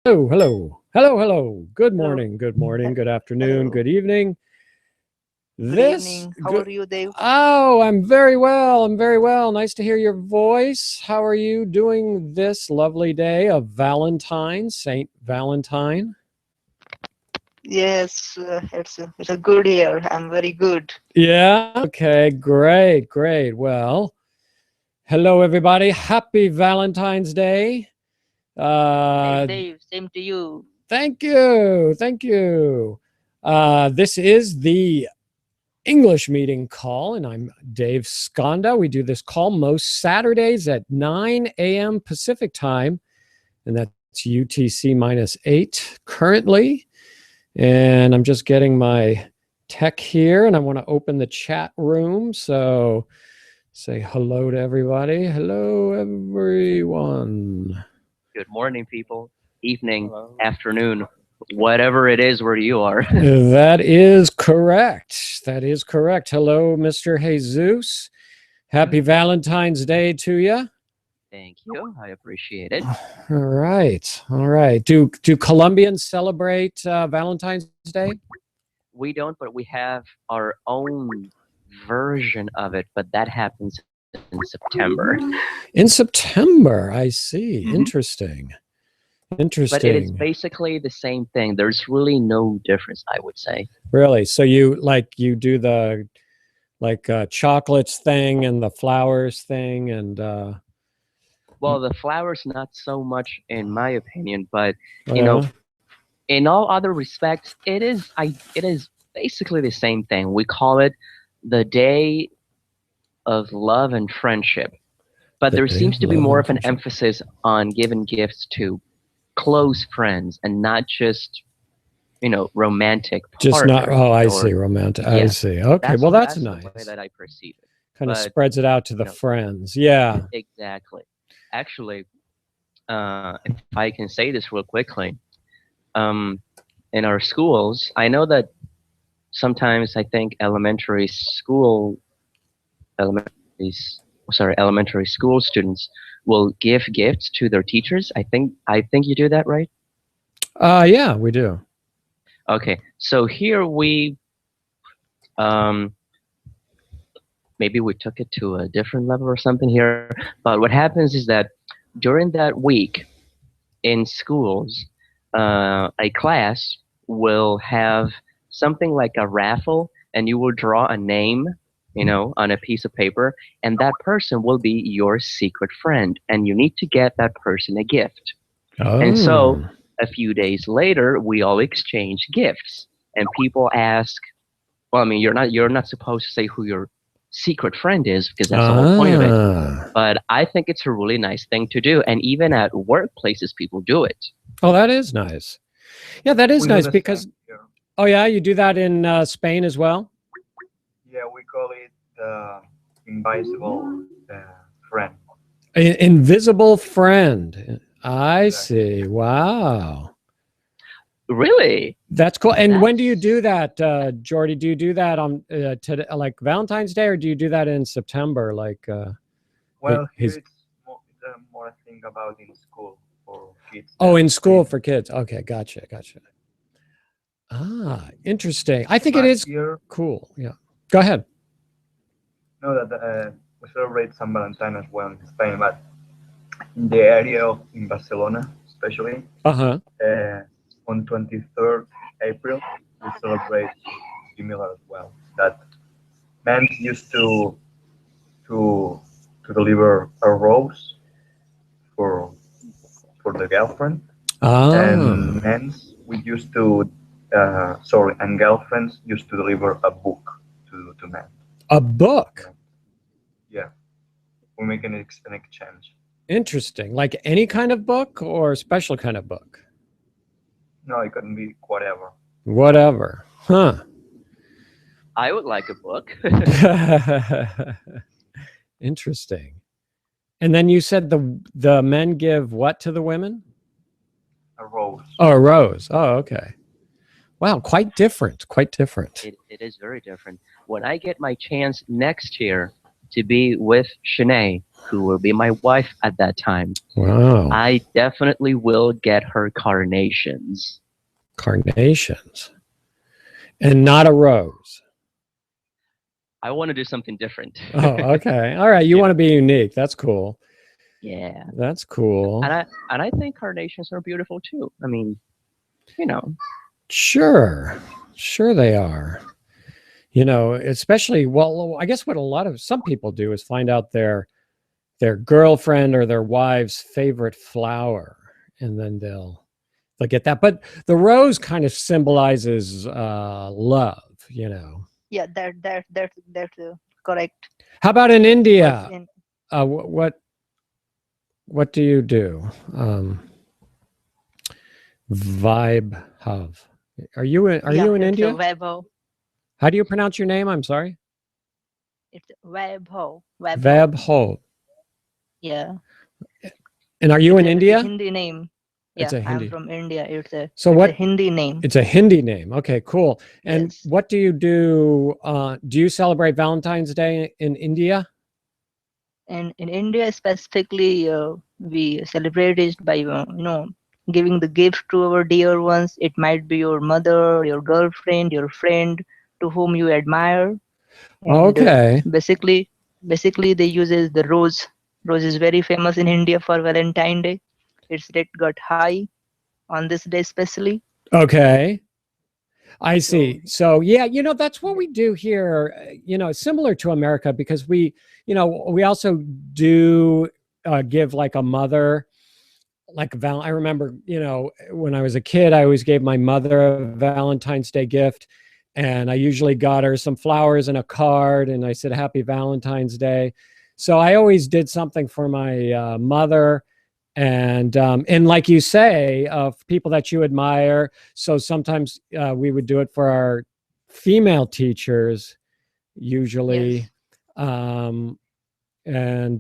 Hello, hello, hello, hello. Good morning, good morning, good afternoon, Hello. good evening. Good This evening. How good. are you, Dave? Oh, I'm very well. I'm very well. Nice to hear your voice. How are you doing this lovely day of Valentine, Saint Valentine? Yes, it's a good year. I'm very good. Yeah. Okay. Great. Great. Well, hello, everybody. Happy Valentine's Day. Hey, Uh, Dave. Same to you. Thank you. Thank you. This is the English meeting call, and I'm Dave Skonda. We do this call most Saturdays at 9 a.m. Pacific time, and that's UTC -8 currently. And I'm just getting my tech here, and I want to open the chat room. So say hello to everybody. Hello, everyone. Good morning, people. Evening, Hello. afternoon, whatever it is where you are. That is correct. That is correct. Hello, Mr. Jesus. Happy Valentine's Day to you. Thank you. I appreciate it. All right. All right. Do Colombians celebrate Valentine's Day? We don't, but we have our own version of it, but that happens in September. In September, I see. Mhm. Interesting. But it is Interesting. basically the same thing. There's really no difference, I would say. Really? So you do the chocolates thing and the flowers thing and Well, the flowers, not so much in my opinion, but you know, uh, in all other respects, it is basically the same thing. We call it the day of love and friendship. But the there day seems of to be love more and of an friendship. emphasis on giving gifts to close friends and not just, romantic Just not. partners Oh, I or see. Romantic. I yeah, see. Okay. Well, that's that's the way nice. that I perceive it. Kind of But, spreads it out to the you know, friends. Yeah. exactly. Actually, if I can say this real quickly, um, in our schools, I know that sometimes I think elementary, elementary school students will give gifts to their teachers. I think you do that, right? Yeah, we do. Okay, so here um, maybe we took it to a different level or something here. But what happens is that during that week in schools, a class will have something like a raffle, and you will draw a name, on a piece of paper, and that person will be your secret friend, and you need to get that person a gift. And so Oh. a few days later, we all exchange gifts, and people ask, well, I mean, you're not supposed to say who your secret friend is because that's the whole point of it. Ah. But I think it's a really nice thing to do, and even at workplaces, people do it. Oh, that is nice. Yeah, that is We do nice the same because. here. Oh yeah, you do that in Spain as well. Yeah, we call it invisible friend. Invisible friend. I Exactly. see. Wow. Really? That's cool. And when do you That's do that, Jordy? Do you do that on like Valentine's Day, or do you do that in September? Like, Well, here he's it's more a thing about in school for kids oh, than in in school Spain. for kids. Okay, gotcha, gotcha. Ah, interesting. I think it But is here, cool. Yeah. Go ahead. know that we celebrate San Valentine as well in Spain, but in the area of in Barcelona, especially Uh-huh. uh, on 23rd April, we celebrate similar as well. That men used to to deliver a rose for the girlfriend, and Ah, men's we used to and girlfriends used to deliver a book to men. a book. Yeah, we make an exchange. Interesting. Like any kind of book or special kind of book? No, it can be whatever. Whatever. Huh. I would like a book. Interesting. And then you said the men give what to the women? A rose. Oh, a rose. Oh, okay. Wow, quite different. Quite different. It is very different. When I get my chance next year to be with Shanae, who will be my wife at that time, Wow. I definitely will get her carnations. Carnations. And not a rose. I want to do something different. Oh, okay. All right. You Yeah. want to be unique. That's cool. Yeah. That's cool. And I think carnations are beautiful too. I mean, you know. Sure. Sure they are. You know, especially, well, I guess what some people do is find out their girlfriend or their wife's favorite flower, and then they'll get that. But the rose kind of symbolizes love, you know. Yeah, that's correct. How about in Because India? in What do you do? Vibe Hav. Are you in it's India? a Vaibhav. How do you pronounce your name? I'm sorry. It's Vaibhav. Vaibhav. Vabho. Yeah. And are you in It's a India? Hindi name. It's Yeah, a I'm Hindi. from India. It's a Hindi name. It's a Hindi name. Okay, cool. And Yes. what do you do? Do you celebrate Valentine's Day in India? And in India specifically, we celebrate it by giving the gift to our dear ones. It might be your mother, your girlfriend, your friend, to whom you admire. And Okay. basically they uses the rose. Rose is very famous in India for Valentine Day. Its rate got high on this day especially. Okay. I So see. So yeah, that's what we do here. Similar to America, because we also do give like a mother, like I remember, when I was a kid, I always gave my mother a Valentine's Day gift, and I usually got her some flowers and a card, and I said Happy Valentine's Day. So I always did something for my mother. And like you say, of people that you admire. So sometimes we would do it for our female teachers, usually, yes, and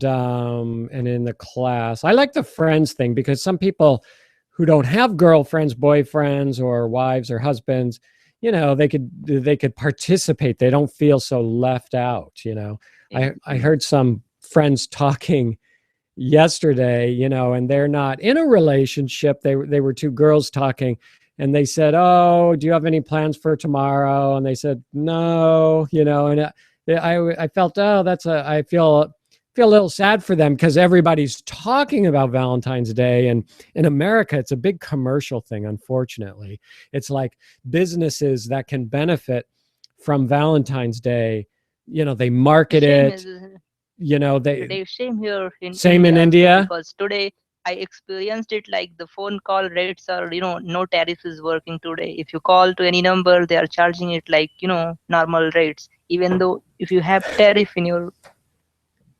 in the class. I like the friends thing because some people who don't have girlfriends, boyfriends, or wives or husbands, they could participate. They don't feel so left out. I heard some friends talking yesterday, and they're not in a relationship. They were two girls talking, and they said, "Oh, do you have any plans for tomorrow?" And they said, "No," and I felt, oh, I feel a little sad for them because everybody's talking about Valentine's Day, and in America it's a big commercial thing. Unfortunately, it's like businesses that can benefit from Valentine's Day, they market same it. as They same here in same in India also, India. because today I experienced it like the phone call rates are, no tariff is working today. If you call to any number, they are charging it like, normal rates. Even though if you have tariff in your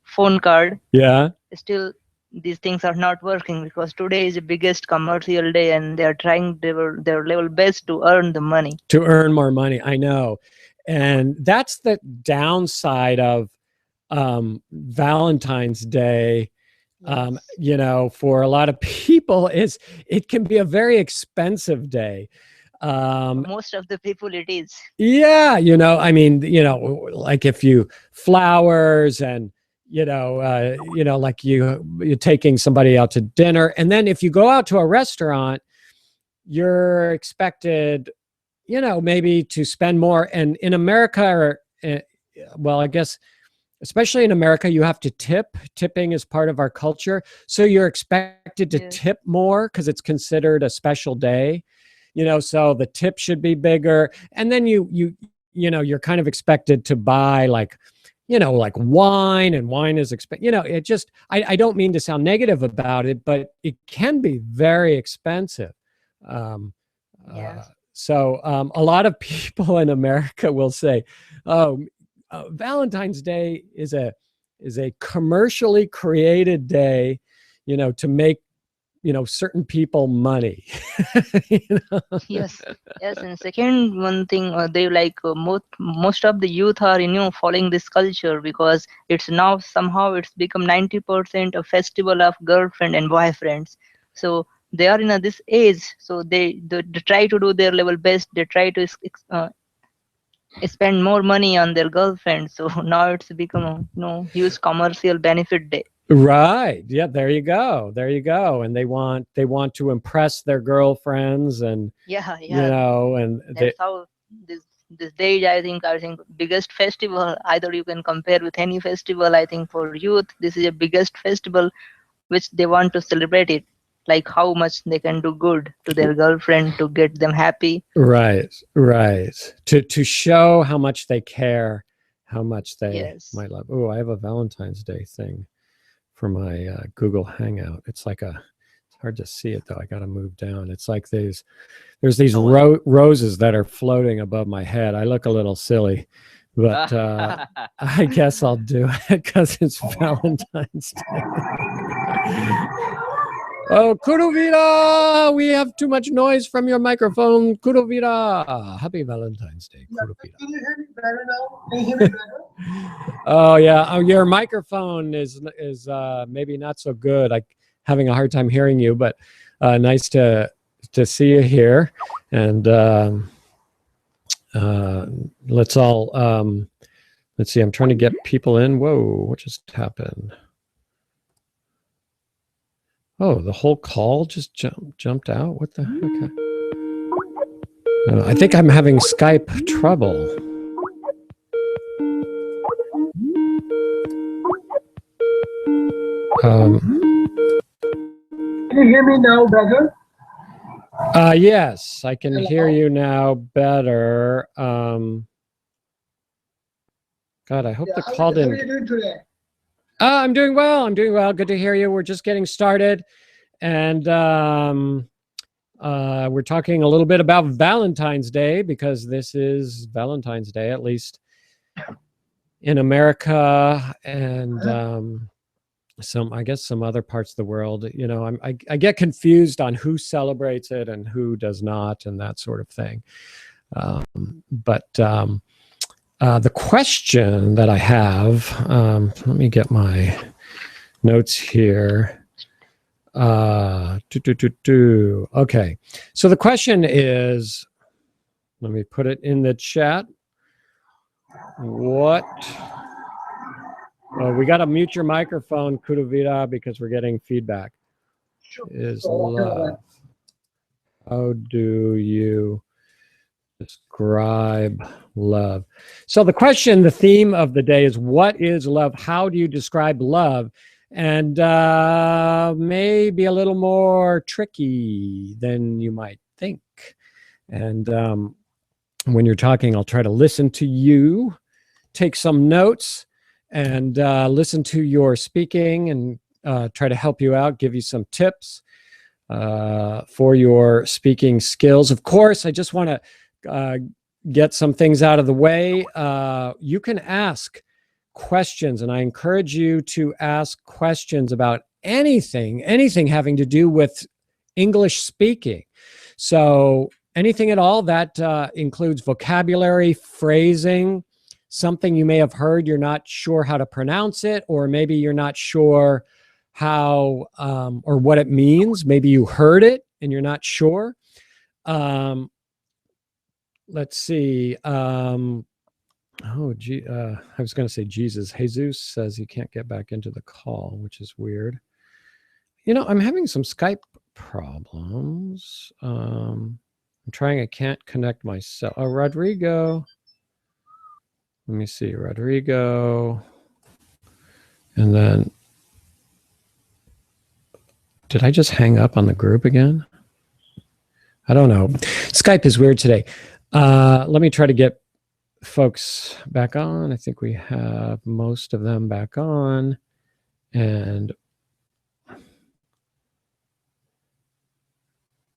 phone card, Yeah. still these things are not working because today is the biggest commercial day and they are trying their level best to earn the money. To earn more money. I know. And that's the downside of Valentine's Day. Yes. For a lot of people, it can be a very expensive day. Most of the people it is. Yeah, I mean, like if you flowers and like you're taking somebody out to dinner, and then if you go out to a restaurant, you're expected, maybe to spend more. And in America, or well, I guess especially in America, you have to tip. Tipping is part of our culture, so you're expected to Yes. tip more because it's considered a special day. So the tip should be bigger, and then you're kind of expected to buy like wine, and wine is it just, I don't mean to sound negative about it, but it can be very expensive. Um, Yes. so a lot of people in America will say, "Oh, Valentine's Day is a commercially created day, to make certain people money." You know? Yes, yes, and second one thing, they like most of the youth are following this culture because it's now somehow it's become 90% a festival of girlfriend and boyfriends. So they are in this age, so they try to do their level best. They try to spend more money on their girlfriend. So now it's become a huge commercial benefit day. Right. Yeah, there you go. There you go. And they want to impress their girlfriends, and Yeah, you yeah. know, and they, That's how this day, I think biggest festival. Either you can compare with any festival. I think for youth, this is a biggest festival which they want to celebrate it. Like how much they can do good to their girlfriend to get them happy. right, right. To show how much they care, how much they Yes. might love. Oh, I have a Valentine's Day thing for my Google Hangout. It's like it's hard to see it though. I got to move down. It's like there's these roses that are floating above my head. I look a little silly, but I guess I'll do it because it's Valentine's Day. Oh, Kuruvira, we have too much noise from your microphone. Kuruvira, happy Valentine's Day, Kuruvira. Can you hear me better now? Can you hear me better? Oh yeah, oh, your microphone is maybe not so good. I'm having a hard time hearing you, but nice to see you here. And let's all let's see. I'm trying to get people in. Whoa, what just happened? Oh, the whole call just jumped out. What the heck? I think I'm having Skype trouble. Can you hear me now better? Yes, I can hear you now better. God, I hope the call didn't. How are you doing today? I'm doing well. I'm doing well. Good to hear you. We're just getting started, and we're talking a little bit about Valentine's Day because this is Valentine's Day, at least in America, and I guess some other parts of the world. You know, I get confused on who celebrates it and who does not, and that sort of thing. The question that I have, let me get my notes here. Okay, so the question is, let me put it in the chat. What? Oh, we got to mute your microphone, Kuduvira, because we're getting feedback. Is love? How do you describe love? So the question, the theme of the day is, what is love? How do you describe love? And maybe a little more tricky than you might think. And when you're talking, I'll try to listen to you, take some notes, and listen to your speaking, and try to help you out, give you some tips for your speaking skills. Of course, I just want to get some things out of the way. You can ask questions, and I encourage you to ask questions about anything having to do with English speaking. So anything at all that includes vocabulary, phrasing, something you may have heard, you're not sure how to pronounce it, or maybe you're not sure how or what it means. Maybe you heard it and you're not sure. Let's see. I was going to say Jesus. Jesus says he can't get back into the call, which is weird. You know, I'm having some Skype problems. I'm trying. I can't connect myself. Oh, Rodrigo. Let me see. Rodrigo. And then, did I just hang up on the group again? I don't know. Skype is weird today. Let me try to get folks back on. I think we have most of them back on. And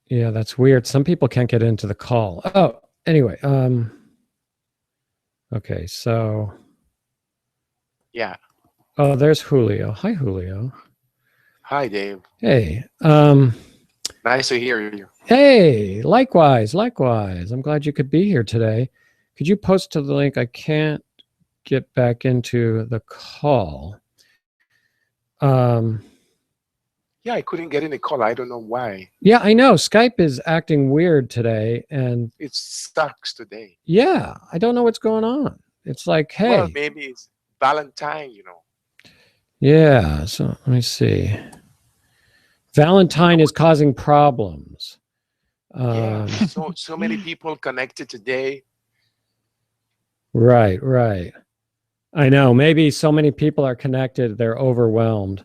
yeah, that's weird. Some people can't get into the call. Oh, anyway. Okay, so. Yeah. Oh, there's Julio. Hi, Julio. Hi, Dave. Hey. Nice to hear you. Hey, likewise. I'm glad you could be here today. Could you post to the link? I can't get back into the call. Yeah, I couldn't get in the call. I don't know why. Yeah, I know. Skype is acting weird today, and It sucks today. yeah, I don't know what's going on. It's like, Well, hey, maybe it's Valentine, you know. yeah. So let me see. Valentine is causing problems. Yeah, so many people connected today. Right, right. I know. Maybe so many people are connected, they're overwhelmed.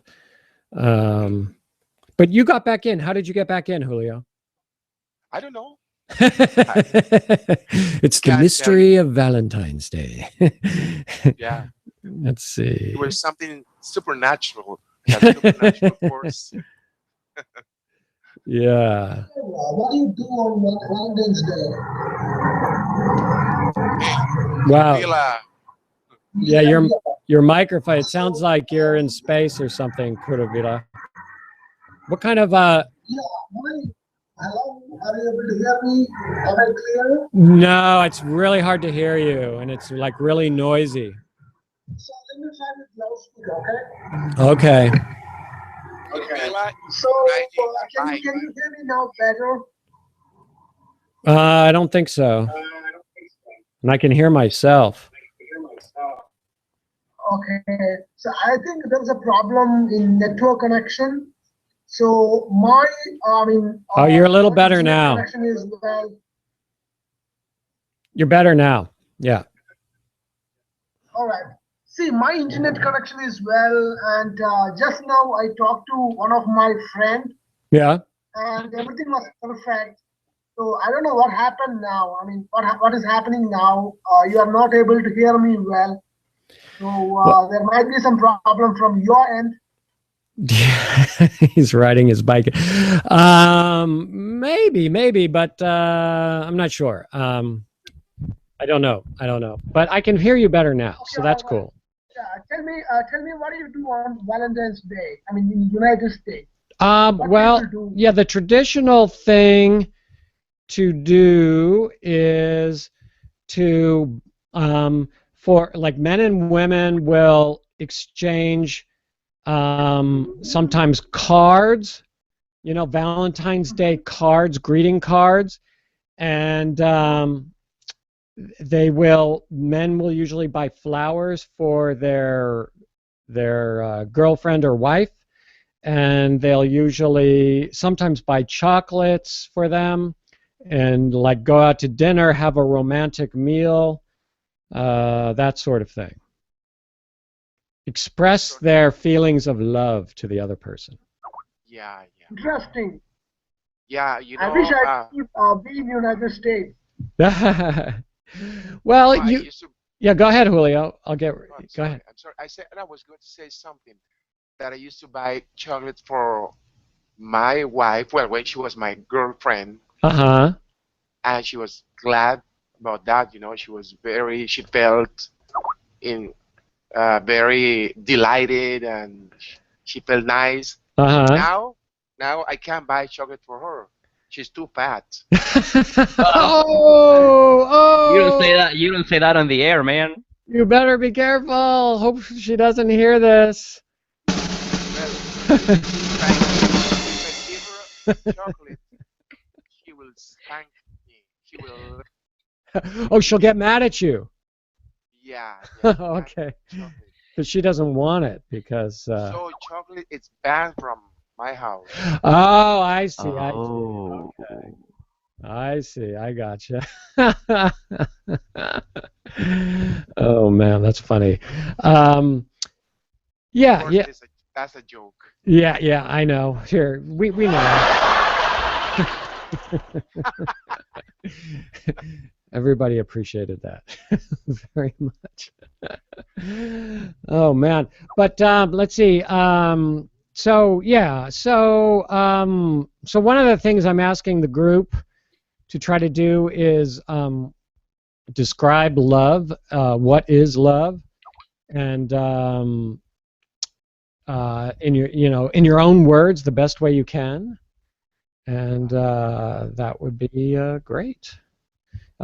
But you got back in. How did you get back in, Julio? I don't know. It's the Can't tell mystery you. of Valentine's Day. Yeah, Let's see. it was something supernatural, like a supernatural force. Yeah. What do you do on Valentine's Day? Hey, Wow. Vila, Yeah, your microphone. It sounds like you're in space or something, Kuruvila. What kind of Yeah, hello, are you able to hear me? Am I clear? No, it's really hard to hear you, and it's like really noisy. So let me try with loudspeaker, okay? Okay. Okay. Vila So riding a can bike, you hear me now better? I don't think so. And I can hear myself. Okay. So I think there's a problem in network connection. So my, Oh, you're a little my better internet now. connection is well. You're better now. Yeah. All right. See, my internet connection is well, and just now I talked to one of my friend, Yeah. and everything was perfect. So I don't know what happened now. I mean, what is happening now? You are not able to hear me well. So Well- there might be some problem from your end. He's riding his bike. Maybe, but I'm not sure. I don't know. But I can hear you better now, so Okay, that's all right. cool. Tell me, what do you do on Valentine's Day? I mean, in the United States. What Well, people do? yeah, the traditional thing to do is to for like men and women will exchange sometimes cards, Valentine's Day cards, greeting cards, and men will usually buy flowers for their girlfriend or wife, and they'll usually sometimes buy chocolates for them, and like go out to dinner, have a romantic meal, that sort of thing. Express their feelings of love to the other person. yeah, yeah, Interesting. yeah. You I wish know, I could be in the United States. Well, I used to. yeah, go ahead, Julio. I'm go sorry. ahead. I'm sorry. I said I was going to say something that I used to buy chocolate for my wife. Well, when she was my girlfriend, Uh-huh. and she was glad about that. You know, she felt in very delighted, and she felt nice. Uh-huh. Now I can't buy chocolate for her. She's too fat. Oh, You don't say that. You don't say that on the air, man. you better be careful. Hope she doesn't hear this. Well, if I give her chocolate, she will spank me. She will, Oh, she'll get mad at you. yeah. Okay. Chocolate. But she doesn't want it because. So chocolate is banned from my house. Oh, I see. Oh. I see. I gotcha. Oh man, that's funny. Yeah, Of course, yeah, that's a joke. yeah. I know. Here, we know. Everybody appreciated that very much. Oh man, but let's see. So yeah, so one of the things I'm asking the group to try to do is describe love. What is love? And in your own words, the best way you can. And that would be great.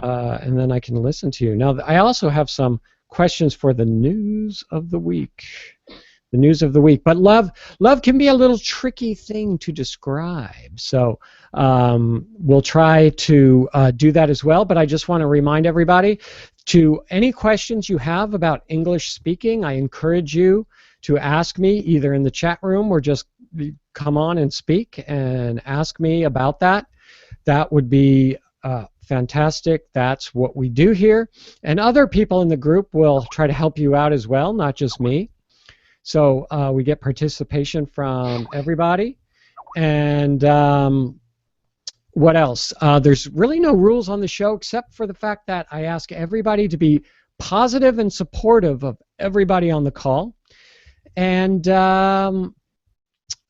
And then I can listen to you. Now, I also have some questions for the news of the week. the news of the week. But love can be a little tricky thing to describe. So we'll try to do that as well. But I just want to remind everybody, to any questions you have about English speaking, I encourage you to ask me either in the chat room or just come on and speak and ask me about that. That would be fantastic. That's what we do here. And other people in the group will try to help you out as well, not just me. So we get participation from everybody. And what else? There's really no rules on the show except for the fact that I ask everybody to be positive and supportive of everybody on the call. And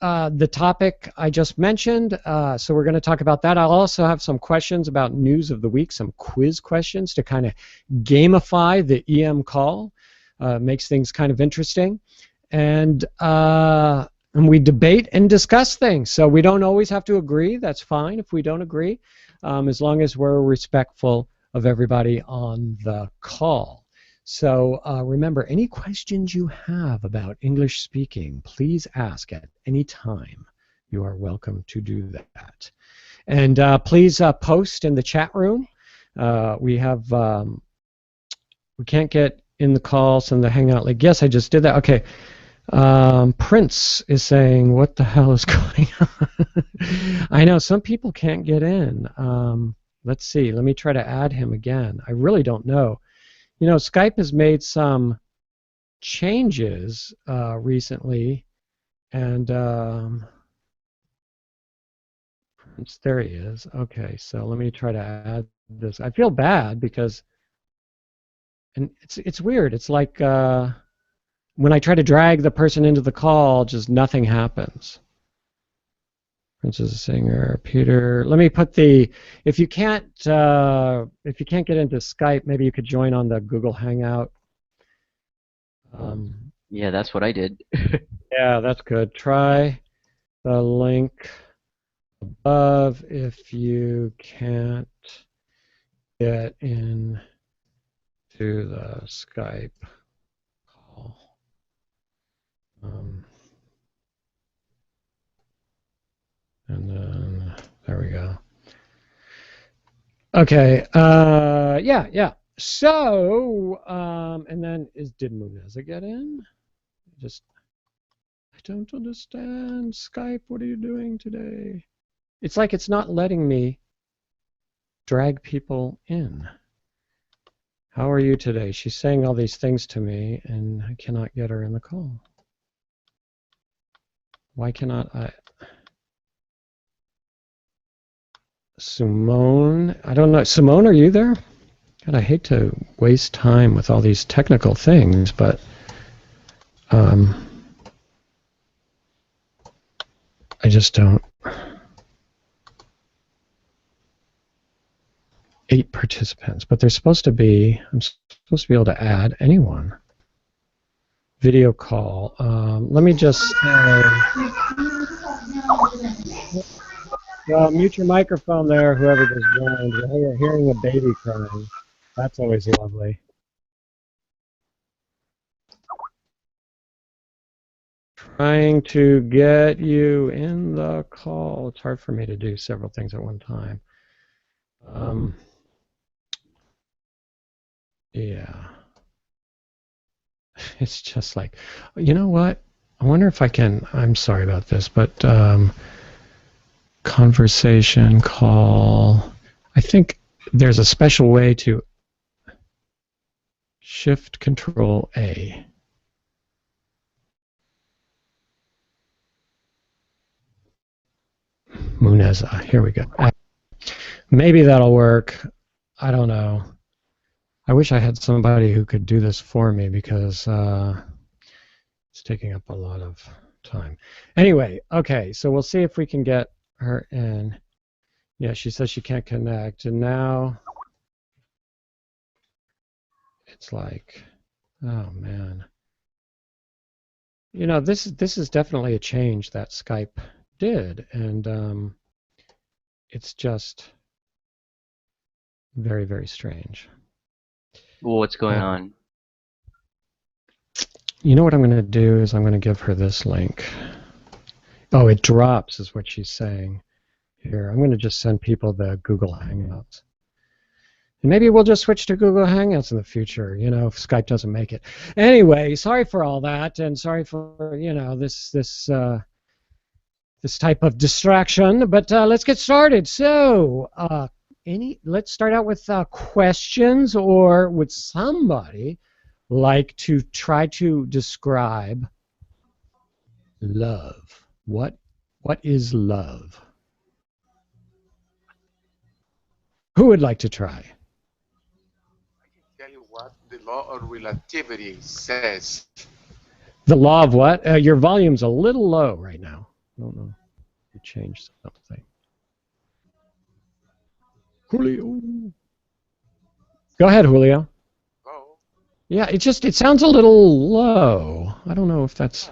the topic I just mentioned, so we're going to talk about that. I'll also have some questions about news of the week, some quiz questions to kind of gamify the EM call. Makes things kind of interesting. And we debate and discuss things. So we don't always have to agree. That's fine if we don't agree, as long as we're respectful of everybody on the call. So remember, any questions you have about English speaking, please ask at any time. You are welcome to do that. And please post in the chat room. We can't get in the calls and the Hangout link. Yes, I just did that. Okay. Prince is saying, what the hell is going on? I know, some people can't get in. Let's see. Let me try to add him again. I really don't know. You know, Skype has made some changes recently, and there he is. Okay, so let me try to add this. I feel bad because, and it's weird. It's like when I try to drag the person into the call, just nothing happens. Prince is a singer. Peter, let me put the. If you can't get into Skype, maybe you could join on the Google Hangout. Yeah, that's what I did. Yeah, that's good. Try the link above if you can't get in to the Skype call. And then there we go. Okay. Yeah. So, and then did Muneza get in? I don't understand. Skype, what are you doing today? It's like it's not letting me drag people in. How are you today? She's saying all these things to me, and I cannot get her in the call. Why cannot I? Simone, I don't know. Simone, are you there? God, I hate to waste time with all these technical things, but I just don't. 8 participants, but there's supposed to be. I'm supposed to be able to add anyone. Video call. Let me just say. Mute your microphone there, whoever just joined. We're hearing a baby crying. That's always lovely. Trying to get you in the call. It's hard for me to do several things at one time. Yeah. It's just like, you know what? I wonder if I can, I'm sorry about this, but conversation call. I think there's a special way to Shift Control A. Muneza, here we go. Maybe that'll work. I don't know. I wish I had somebody who could do this for me because it's taking up a lot of time. Anyway, okay, so we'll see if we can get her in. Yeah, she says she can't connect, and now it's like, oh man. You know, this is definitely a change that Skype did, and it's just very, very strange. Well, what's going on? You know what I'm going to do is I'm going to give her this link. Oh, it drops is what she's saying. Here, I'm going to just send people the Google Hangouts. And maybe we'll just switch to Google Hangouts in the future, you know, if Skype doesn't make it. Anyway, sorry for all that, and sorry for, you know, this type of distraction. But let's get started. So, let's start out with questions, or would somebody like to try to describe love? What is love? Who would like to try? Tell you what the law of relativity says. The law of what? Your volume's a little low right now. I don't know. You changed something. Julio. Go ahead, Julio. Oh, Yeah, it sounds a little low. I don't know if that's...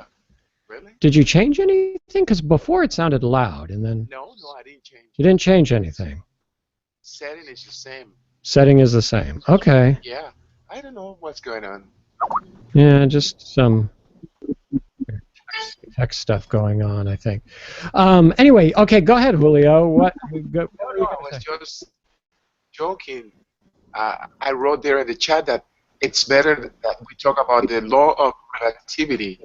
really? Did you change anything? Because before it sounded loud, and then... No, I didn't change. You didn't change anything. Setting is the same. Setting is the same. Okay. Yeah, I don't know what's going on. Yeah, just some tech stuff going on, I think. Anyway, okay, go ahead, Julio. What were you I gonna was say? just joking. I wrote there in the chat that it's better that we talk about the law of relativity.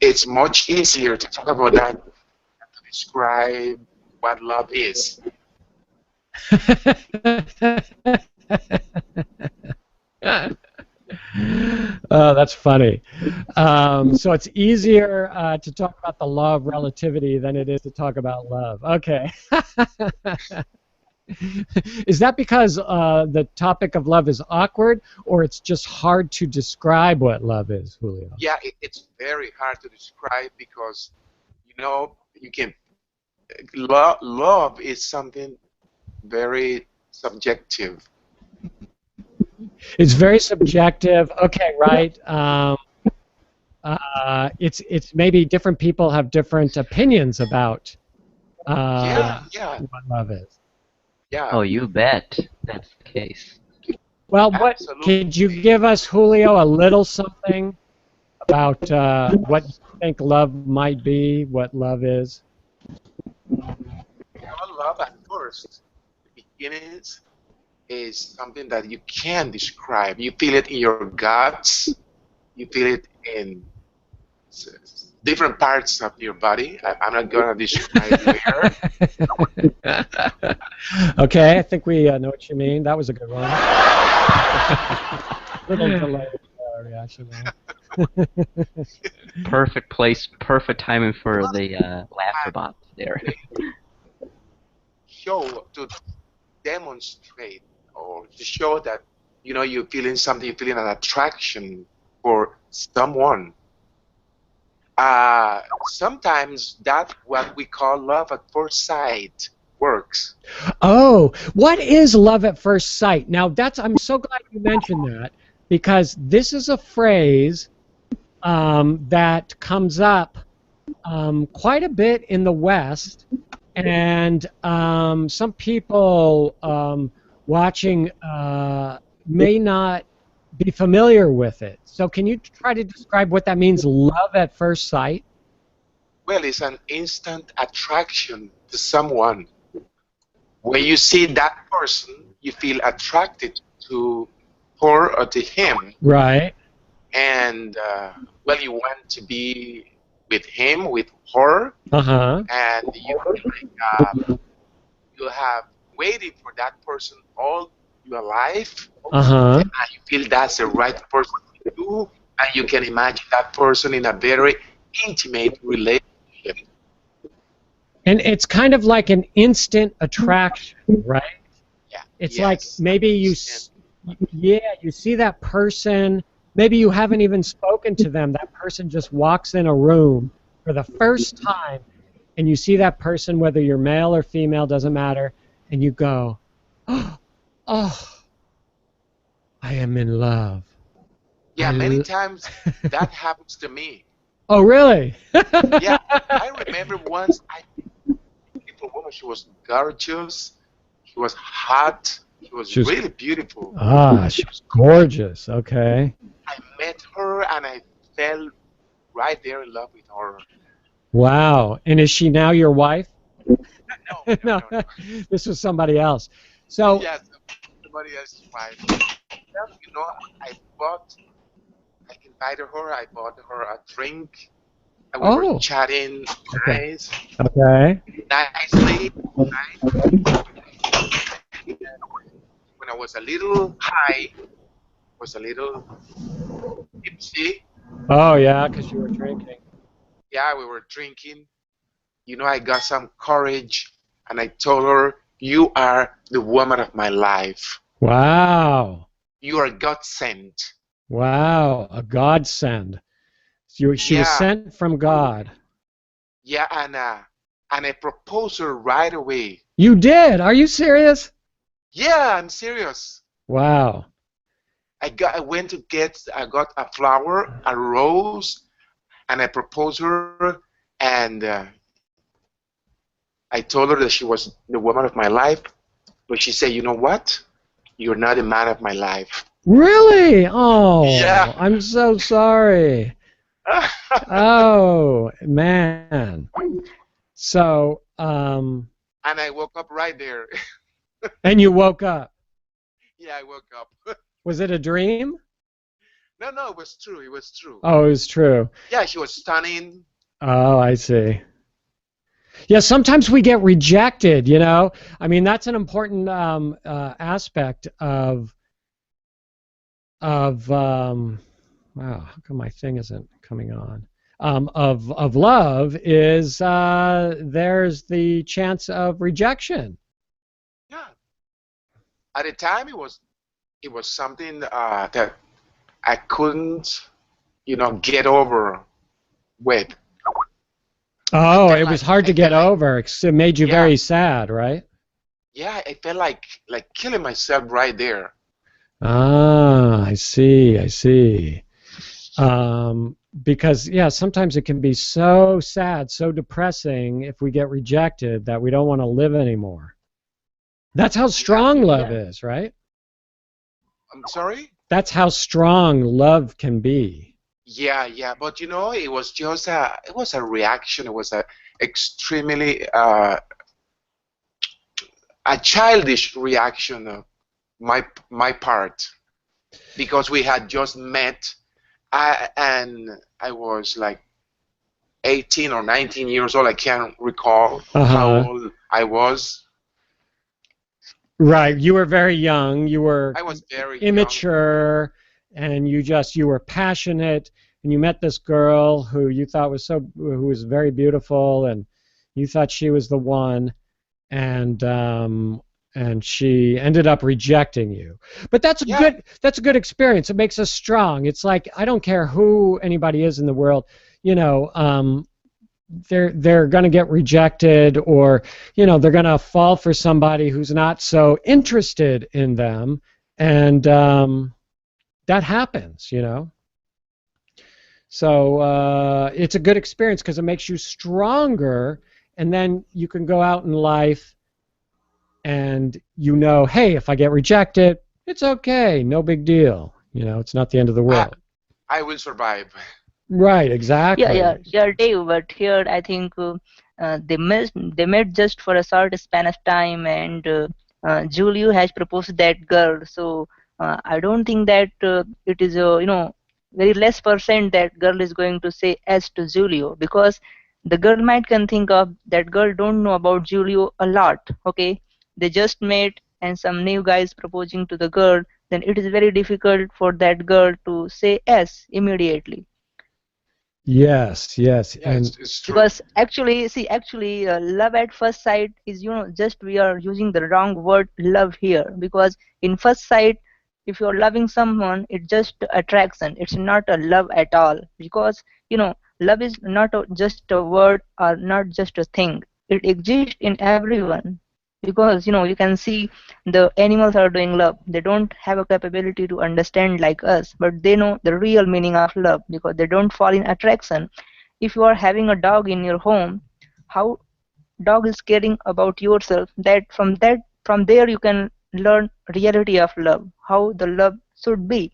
It's much easier to talk about that than to describe what love is. Oh, that's funny. So it's easier to talk about the law of relativity than it is to talk about love. Okay. Is that because the topic of love is awkward, or it's just hard to describe what love is, Julio? Yeah, it's very hard to describe because, you know, you can love is something very subjective. It's very subjective. Okay, right. It's maybe different people have different opinions about Yeah, what love is. yeah. Oh, you bet. That's the case. Well, Absolutely. could you give us, Julio, a little something about what you think love might be, what love is? Love at first, the beginnings is something that you can describe. You feel it in your guts. You feel it in different parts of your body. I'm not gonna describe where. Okay, I think we know what you mean. That was a good one. Little delayed reaction there. Perfect place, perfect timing for the laughter bot there. Show to demonstrate or to show that you're feeling something, you're feeling an attraction for someone. Sometimes that's what we call love at first sight works. Oh, what is love at first sight? Now I'm so glad you mentioned that, because this is a phrase that comes up quite a bit in the West, and some people watching may not be familiar with it. So can you try to describe what that means, love at first sight? Well, it's an instant attraction to someone. When you see that person, you feel attracted to her or to him. Right. And, well, you want to be with him, with her. Uh-huh. And you have waited for that person all your life. Uh-huh. And you feel that's the right person for you. And you can imagine that person in a very intimate relationship. And it's kind of like an instant attraction, right? Yeah. It's yes. like maybe you see that person, maybe you haven't even spoken to them. That person just walks in a room for the first time, and you see that person, whether you're male or female, doesn't matter, and you go, oh, I am in love. Yeah, many times that happens to me. Oh, really? Yeah, I remember once I met a beautiful woman. She was gorgeous. She was hot. She was really beautiful. Ah, she was gorgeous. Okay. I met her and I fell right there in love with her. Wow. And is she now your wife? No, no, No, no, no. this was somebody else. So, Yes, somebody else's wife. Well, I bought, I invited her. I bought her a drink, and we were oh, chatting okay. nice, Okay. nicely. Nice. When I was a little high, was a little tipsy. Oh, yeah, because you were drinking. Yeah, we were drinking. I got some courage, and I told her, "You are the woman of my life. Wow. You are God sent." Wow. A godsend. She was Yeah, sent from God. yeah, and I proposed her right away. You did? Are you serious? Yeah, I'm serious. Wow. I went to I got a flower, a rose, and I proposed her, and I told her that she was the woman of my life. But she said, "You know what? You're not the man of my life." Really? Oh, Yeah. I'm so sorry. Oh, man. So, And I woke up right there. and you woke up. Yeah, I woke up. Was it a dream? No, no, it was true. It was true. Oh, it was true. Yeah, she was stunning. Oh, I see. Yeah, sometimes we get rejected, you know. I mean, that's an important aspect of wow, how come my thing isn't coming on? Of love is there's the chance of rejection. Yeah. At the time, it was something that I couldn't, get over with. I Oh, felt it like was hard I to get felt like over. It made you yeah, very sad, right? yeah, I felt like killing myself right there. Ah, I see, I see. Because yeah, sometimes it can be so sad, so depressing if we get rejected that we don't want to live anymore. That's how Yeah. strong love Yeah. is, right? I'm sorry. That's how strong love can be. Yeah, yeah, but it was a reaction. It was a extremely a childish reaction of my part because we had just met. And I was like 18 or 19 years old. I can't recall how Uh-huh. old I was. Right. You were very young. You were I was very young. immature, and you were passionate, and you met this girl who you thought who was very beautiful, and you thought she was the one, and she ended up rejecting you. But Yeah, that's a good experience. It makes us strong. It's like I don't care who anybody is in the world, you know, they're going to get rejected, or they're going to fall for somebody who's not so interested in them, and that happens. So it's a good experience because it makes you stronger, and then you can go out in life and hey, if I get rejected, it's okay, no big deal. It's not the end of the I world. I will survive. Right, Yeah, yeah, exactly. yeah, Dave. But here, I think they met just for a short span of time, and Julio has proposed that girl. So I don't think that it is very less percent that girl is going to say yes to Julio, because the girl might can think of that girl don't know about Julio a lot. Okay, they just met, and some new guy is proposing to the girl. Then it is very difficult for that girl to say yes immediately. Yes, yes. Yeah, And it's true. Because actually love at first sight is, just we are using the wrong word love here, because in first sight, if you're loving someone, it's just attraction, it's not a love at all. Because love is not just a word or not just a thing. It exists in everyone. Because you can see the animals are doing love, they don't have a capability to understand like us, but they know the real meaning of love because they don't fall in attraction. If you are having a dog in your home, how dog is caring about yourself, from there you can learn reality of love, how the love should be.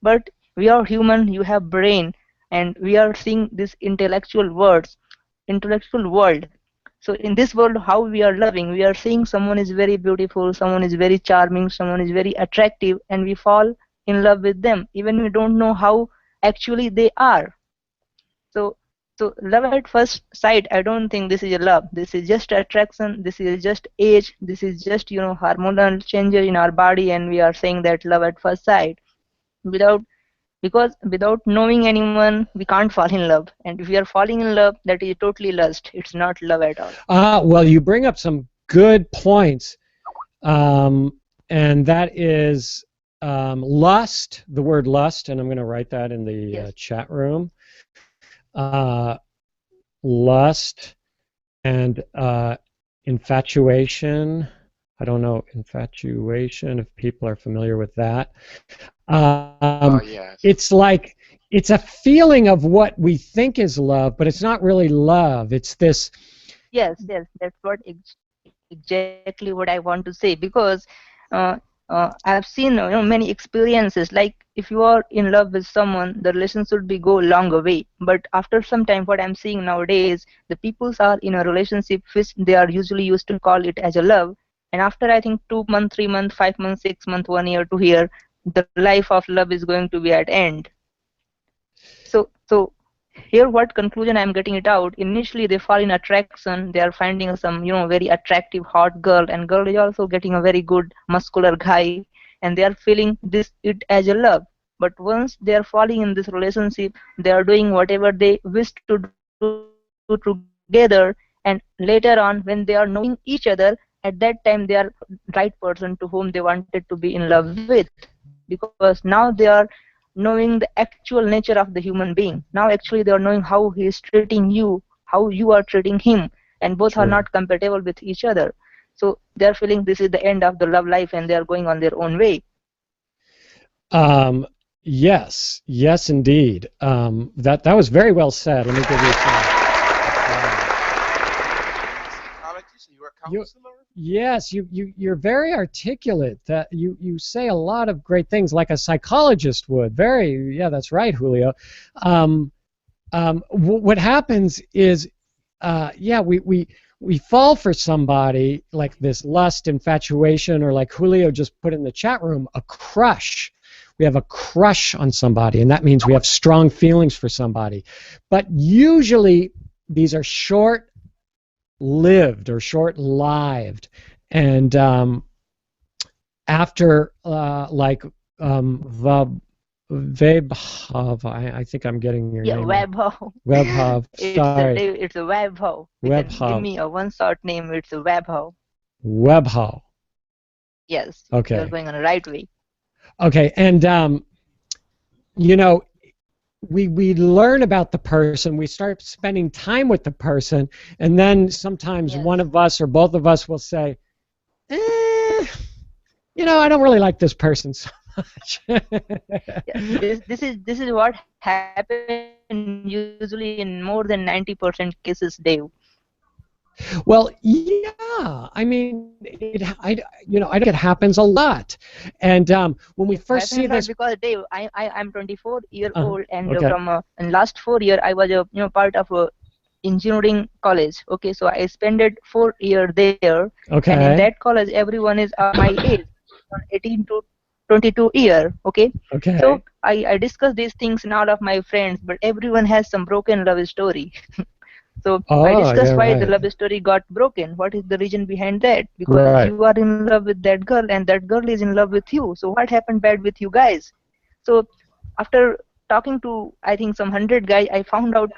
But we are human, you have brain, and we are seeing this intellectual world. So in this world, how we are loving, we are seeing someone is very beautiful, someone is very charming, someone is very attractive, and we fall in love with them even we don't know how actually they are. So love at first sight, I don't think this is a love. This is just attraction, this is just age, this is just, hormonal changes in our body, and we are saying that love at first sight. Without Because without knowing anyone, we can't fall in love. And if we are falling in love, that is totally lust. It's not love at all. Well, you bring up some good points, and that is lust, the word lust, and I'm going to write that in the chat room. Lust and infatuation. I don't know infatuation, if people are familiar with that. Yes. It's like, it's a feeling of what we think is love, but it's not really love. It's this. Yes, that's what exactly what I want to say, because I've seen many experiences. Like if you are in love with someone, the relationship will be go longer way. But after some time, what I'm seeing nowadays, the peoples are in a relationship which they are usually used to call it as a love. And after I think 2 months, 3 months, 5 months, 6 months, 1 year, 2 year, the life of love is going to be at end. So here what conclusion I'm getting it out, initially they fall in attraction, they are finding some very attractive hot girl, and girl is also getting a very good muscular guy, and they are feeling it as a love. But once they are falling in this relationship, they are doing whatever they wish to do together, and later on when they are knowing each other, at that time they are right person to whom they wanted to be in love with, because now they are knowing the actual nature of the human being. Now actually they are knowing how he is treating you, how you are treating him, and both are not compatible with each other. So they are feeling this is the end of the love life, and they are going on their own way. Yes, indeed. That was very well said. Let me give you some. Psychologist, you're a counselor? Yes, you're very articulate. That you say a lot of great things, like a psychologist would. Yeah, that's right, Julio. What happens is, we fall for somebody, like this lust, infatuation, or like Julio just put in the chat room, a crush. We have a crush on somebody, and that means we have strong feelings for somebody. But usually these are short-lived or short-lived, and after Webhav, I think I'm getting your name. Webhav. Webhav. Sorry. It's a Webhav. Webhav. Give me a one short name. It's a Webhav. Webhav. Yes. Okay. You're going on the right way. Okay, and we learn about the person, we start spending time with the person, and then sometimes one of us or both of us will say, I don't really like this person so much. This is what happens usually in more than 90% cases, Dave. Well, yeah. I mean, I think it happens a lot, and when we first see this, because Dave, I'm 24-year-old, and okay. from in last 4 year I was a part of a engineering college. Okay, so I spent 4 years there, okay. And in that college everyone is my age, 18 to 22 year. Okay. So I discuss these things in all of my friends, but everyone has some broken love story. So I discussed why the love story got broken. What is the reason behind that? Because you are in love with that girl, and that girl is in love with you. So what happened bad with you guys? So after talking to, I think, some 100 guys, I found out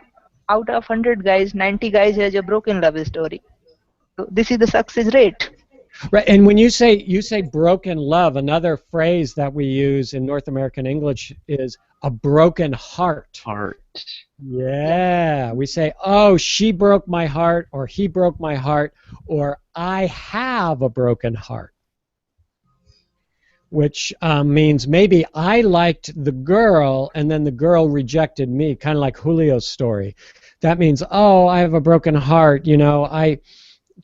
of 100 guys, 90 guys has a broken love story. So this is the success rate. Right, and when you say broken love, another phrase that we use in North American English is a broken heart. Yeah, we say, oh, she broke my heart, or he broke my heart, or I have a broken heart, which means maybe I liked the girl and then the girl rejected me, kind of like Julio's story. That means, oh, I have a broken heart, I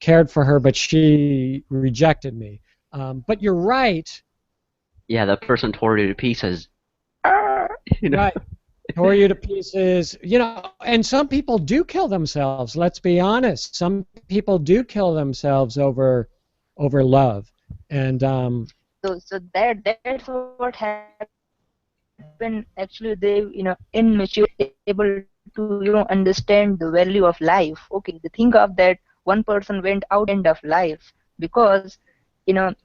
cared for her, but she rejected me. But you're right. Yeah, that person tore you to pieces. Right. tore you to pieces, and some people do kill themselves. Let's be honest. Some people do kill themselves over love, and So that's what happened. Actually, they immature, able to understand the value of life. Okay, they think of that one person went out at the end of life because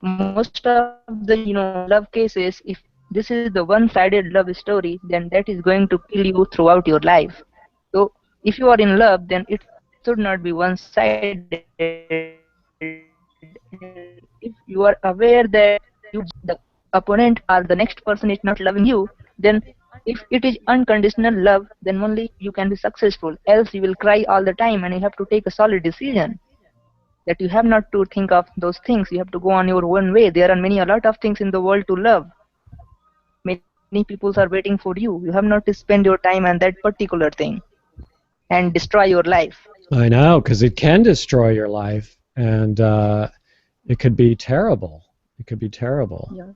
most of the love cases, if this is the one-sided love story, then that is going to kill you throughout your life. So if you are in love, then it should not be one-sided. And if you are aware that you both the opponent or the next person is not loving you, then if it is unconditional love, then only you can be successful. Else you will cry all the time and you have to take a solid decision that you have not to think of those things. You have to go on your own way. There are a lot of things in the world to love. Many people are waiting for you. You have not to spend your time on that particular thing and destroy your life. I know, because it can destroy your life, and it could be terrible. It could be terrible. Yeah.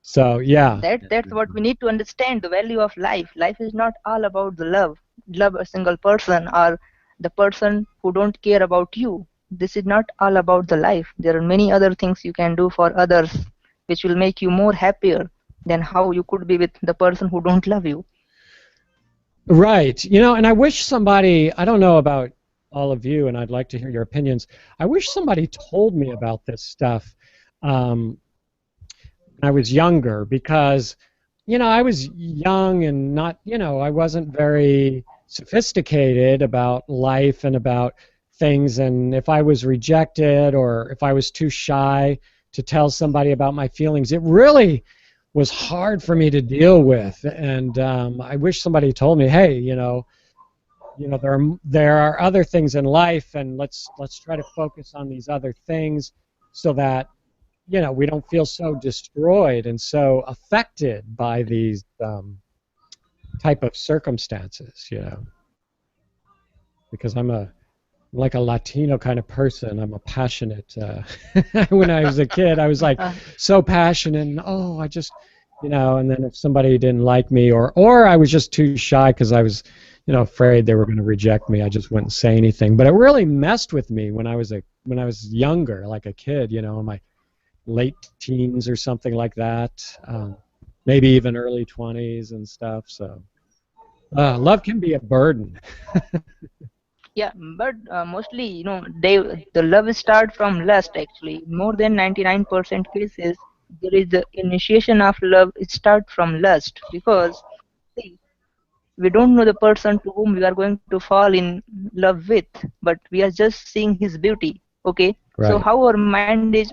So yeah, That's what we need to understand, the value of life. Life is not all about the love a single person or the person who don't care about you. This is not all about the life. There are many other things you can do for others which will make you more happier than how you could be with the person who don't love you. right. And I wish somebody, I don't know about all of you, and I'd like to hear your opinions. I wish somebody told me about this stuff when I was younger, because I was young and not, I wasn't very sophisticated about life and about things. And if I was rejected or if I was too shy to tell somebody about my feelings, it really was hard for me to deal with. And I wish somebody told me, hey, there are other things in life, and let's try to focus on these other things so that we don't feel so destroyed and so affected by these type of circumstances, because I'm like a Latino kind of person. I'm a passionate. When I was a kid, I was like so passionate, and I just, and then if somebody didn't like me, or I was just too shy because I was, afraid they were going to reject me, I just wouldn't say anything. But it really messed with me when I was younger, like a kid, in my late teens or something like that, maybe even early 20s and stuff. So love can be a burden. Yeah, but mostly, the love start from lust actually. More than 99% cases, there is the initiation of love. It start from lust because see, we don't know the person to whom we are going to fall in love with, but we are just seeing his beauty. Okay, so Right. how our mind is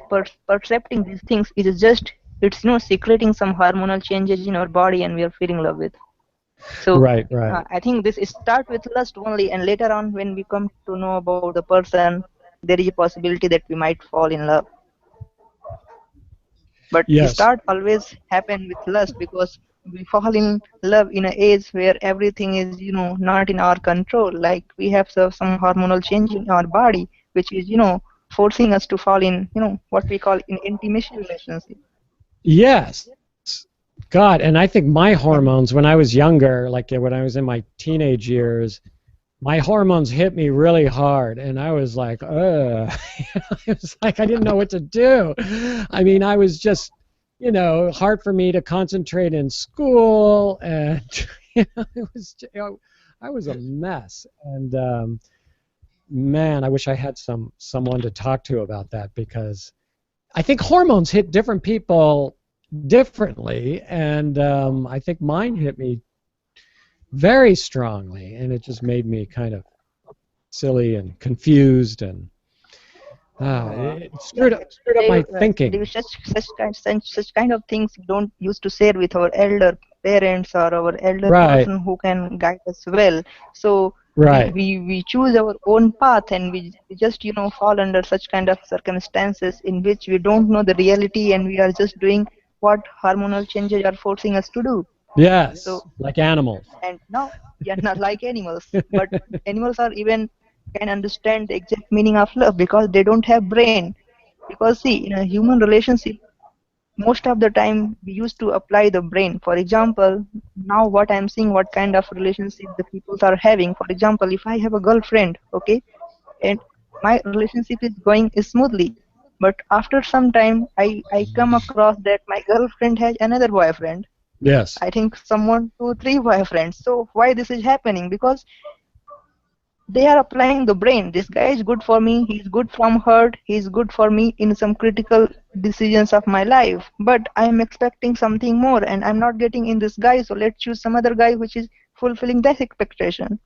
percepting these things is just it's secreting some hormonal changes in our body, and we are feeling love with. So Right. I think this start with lust only, and later on, when we come to know about the person, there is a possibility that we might fall in love. But Yes. start always happen with lust because we fall in love in an age where everything is not in our control. Like we have some hormonal change in our body, which is forcing us to fall in what we call in intimacy relationship. Yes. God, and I think my And hormones when I was younger, like when I was in my teenage years, my hormones hit me really hard, and I was like, ugh. It was like I didn't know what to do. I mean, I was just, hard for me to concentrate in school, and it was, I was a mess. And man, I wish I had someone to talk to about that, because I think hormones hit different people differently, and I think mine hit me very strongly, and it just made me kind of silly and confused, and it yeah, screwed up my they thinking. such kind of things we don't used to share with our elder parents or our elder Right, person who can guide us well. So right. we choose our own path, and we just fall under such kind of circumstances in which we don't know the reality, and we are just doing what hormonal changes are forcing us to do. So Yes, like animals. and now, yeah, not like animals, but animals are even can understand the exact meaning of love because they don't have brain. Because see, in a human relationship, most of the time we used to apply the brain. For example, now what I'm seeing, what kind of relationship the people are having. For example, if I have a girlfriend, okay, and my relationship is going smoothly, but after some time I come across that my girlfriend has another boyfriend. Yes. I think someone, two, three boyfriends. So why this is happening? Because they are applying the brain. This guy is good for me. He's good from hurt. He's good for me in some critical decisions of my life. But I'm expecting something more, and I'm not getting in this guy. So let's choose some other guy which is fulfilling that expectation.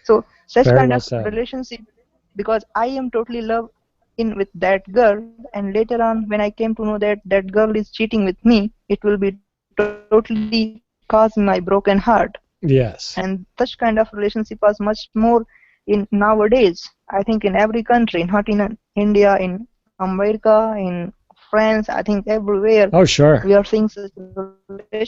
So such Very kind well of said. relationship, because I am totally love in with that girl, and later on when I came to know that that girl is cheating with me, it will be totally cause my broken heart. And such Yes. kind of relationship was much more in nowadays. I think in every country, not in India, in America, in France, I think everywhere Oh, we are sure. seeing such relationship.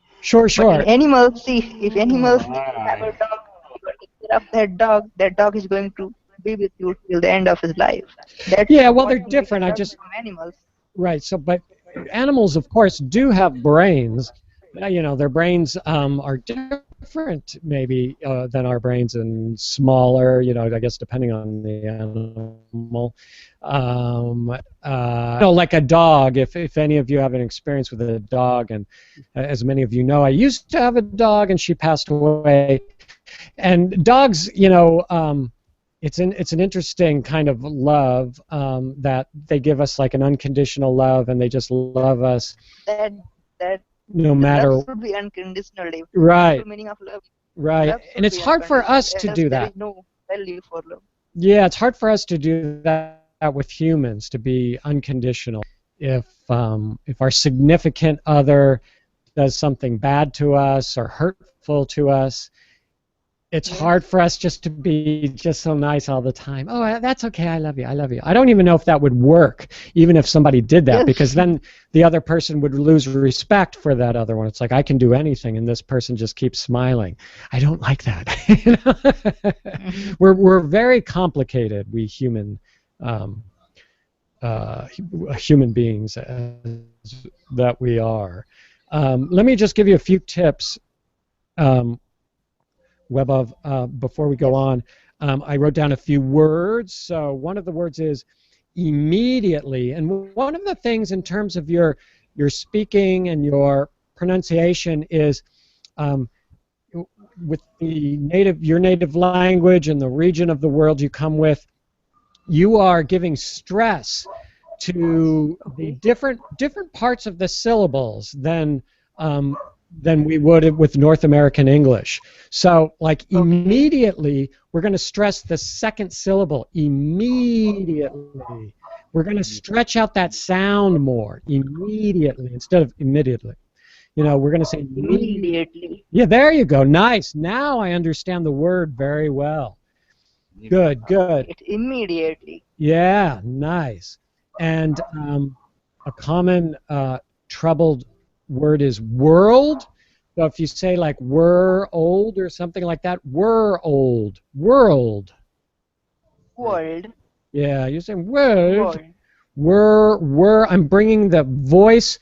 But in Sure, animals, sure. see, if animals, if you have a dog, you are taking care of that dog is going to be with you till the end of his life. That's Yeah, what well, we they're can different. learn I from just, animals. right. So, but animals, of course, do have brains. Their brains are different, maybe, than our brains and smaller, I guess, depending on the animal. Like a dog, if any of you have an experience with a dog, and as many of you know, I used to have a dog and she passed away. And dogs, it's an interesting kind of love that they give us, like an unconditional love, and they just love us That no love matter. should be unconditional. The Right, full meaning of love, right. love And should it's be hard for unconditional. us to Else do there that. is no value for love. Yeah, it's hard for us to do that with humans, to be unconditional. If our significant other does something bad to us or hurtful to us, it's hard Yes, for us just to be just so nice all the time. Oh, that's okay. I love you. I love you. I don't even know if that would work, even if somebody did that, because yes. then the other person would lose respect for that other one. It's like, I can do anything, and this person just keeps smiling. I don't like that. We're very complicated, we um, human beings that we are. Let me just give you a few tips. Um, before we go Yes. on, I wrote down a few words. So one of the words is immediately, and one of the things in terms of your speaking and your pronunciation is um, with your native language and the region of the world you come with, you are giving stress to the Okay. different parts of the syllables than we would with North American English. So, like, Okay. immediately, we're going to stress the second syllable. Immediately, we're going to stretch out that sound more. Immediately instead of immediately. We're going to say Immediately. yeah. There you go. Nice. Now I understand the word very well. Good. Good. Okay. It's immediately. Yeah, nice. And a common troubled word is world. So if you say like we're old or something like that, we're old. World. World. Yeah, you're saying world. World. I'm bringing the voice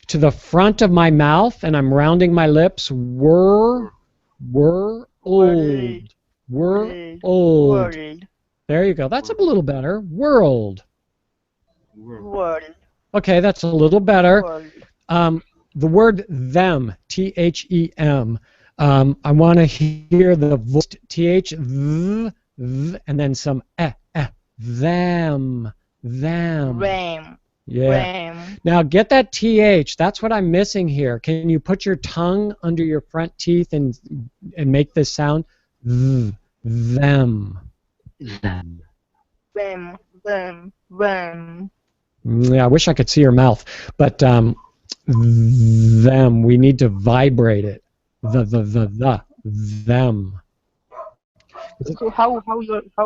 to the front of my mouth and I'm rounding my lips. We're World. old. We're World. old. World. There you go. That's a little better. World. World. Okay, that's a little better. World. The word them, T-H-E-M. I want to hear the voice, T-H, and then some them, them. Ram. Yeah. Ram. Now get that TH. That's what I'm missing here. Can you put your tongue under your front teeth and make this sound? Them. Them. Ram. Ram. Ram. Yeah, I wish I could see your mouth, but them. We need to vibrate it. Them. So how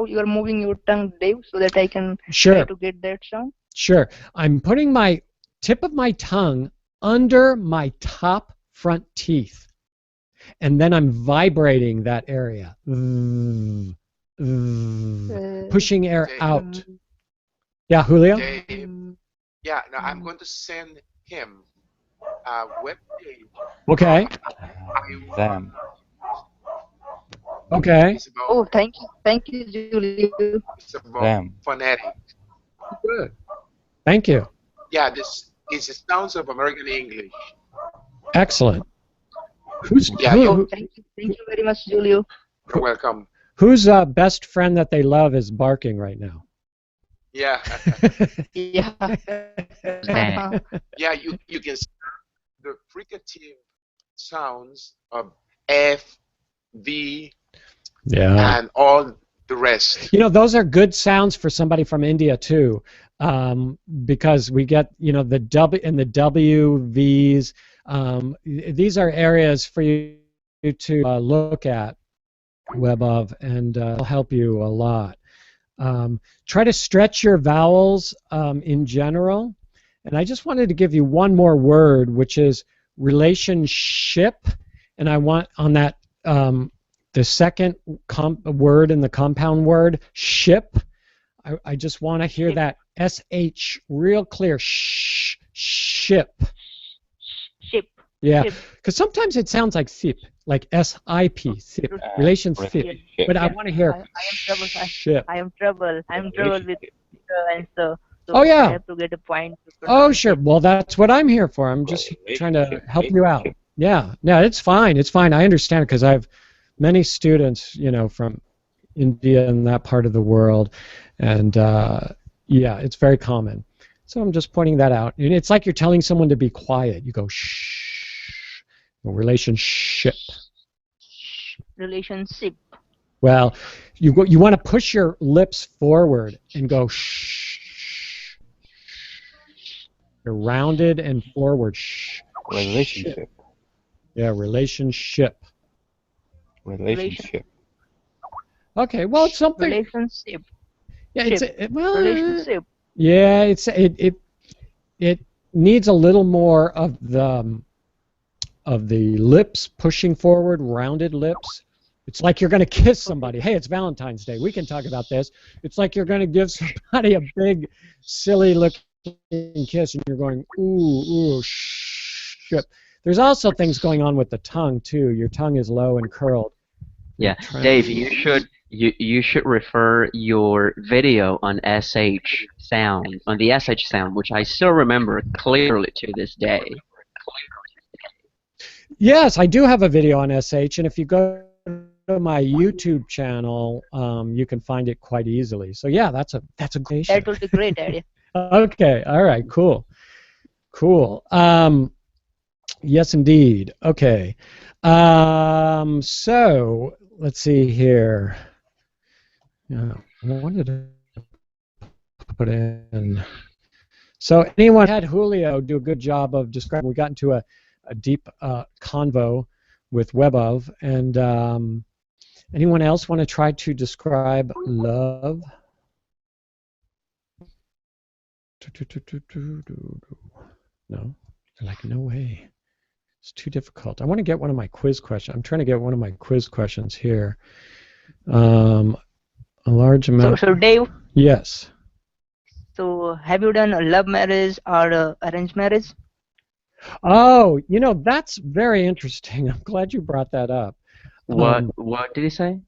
you are moving your tongue, Dave, so that I can try Sure, to get that sound? sure. I'm putting my tip of my tongue under my top front teeth, and then I'm vibrating that area, pushing air Dave, out. Mm, Yeah, Julio. Dave, Yeah, now I'm going to send him a web page Okay. from Taiwan. Them. Okay. It's about Oh, thank you, Julio. it's about Them. phonetics. Good. Thank you. Yeah, this is the sounds of American English. Excellent. Who's Yeah, Oh, who, thank you very much, Julio. you're welcome. whose best friend that they love is barking right now? Yeah, Yeah. Damn. yeah, you can see the fricative sounds of F, V, Yeah. and all the rest. You know, those are good sounds for somebody from India too, because we get, you know, the W and the W, V's. These are areas for you to look at web of, and it'll help you a lot. Try to stretch your vowels in general. And I just wanted to give you one more word, which is relationship. And I want on that the second word in the compound word, ship. I just want to hear that SH real clear. Ship. Ship. Yeah, Ship. because sometimes it sounds like sip, like SIP, sip, relationship. Relationship. But I want to hear I am trouble. ship. I am trouble. with the answer. So Oh, yeah. I have to get a point. To Oh, pronounce sure. it. Well, that's what I'm here for. I'm just trying to help you out. Yeah. No, it's fine. It's fine. I understand it because I have many students, you know, from India and that part of the world, and yeah, it's very common. So I'm just pointing that out. And it's like you're telling someone to be quiet. You go shh. Relationship. Relationship. Well, you want to push your lips forward and go shh. You're rounded and forward. Shh. Relationship. Yeah, relationship. Relationship. Okay, well, it's something. Relationship. Yeah, it's well. Relationship. Yeah, it needs a little more of the lips pushing forward, rounded lips. It's like you're going to kiss somebody. Hey, it's Valentine's Day. We can talk about this. It's like you're going to give somebody a big, silly-looking kiss, and you're going, ooh, ship. There's also things going on with the tongue too. Your tongue is low and curled. Yeah, Dave, you should refer your video on SH sound, on the SH sound, which I still remember clearly to this day. Yes, I do have a video on SH, and if you go to my YouTube channel, you can find it quite easily. So yeah, that's a great. That would be great idea. Okay, all right, cool. Yes, indeed. Okay, so let's see here. Yeah, I wanted to put in. So anyone had Julio do a good job of describing? We got into a deep convo with WebOf, and anyone else want to try to describe love? No, they're like, no way. It's too difficult. I want to get one of my quiz questions. I'm trying to get one of my quiz questions here. A large amount. So Dave. Yes. So have you done a love marriage or arranged marriage? Oh, you know, that's very interesting. I'm glad you brought that up. What did he say?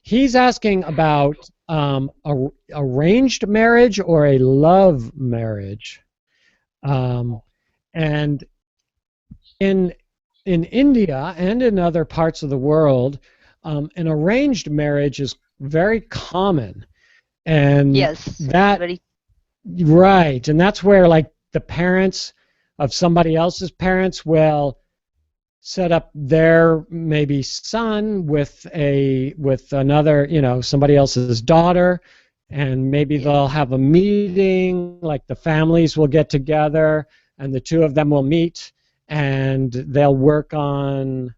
He's asking about arranged marriage or a love marriage. And in India and in other parts of the world, an arranged marriage is very common. And Yes. that Very. right, and that's where like the parents of somebody else's parents will set up their maybe son with another, you know, somebody else's daughter, and maybe they'll have a meeting, like the families will get together and the two of them will meet and they'll work on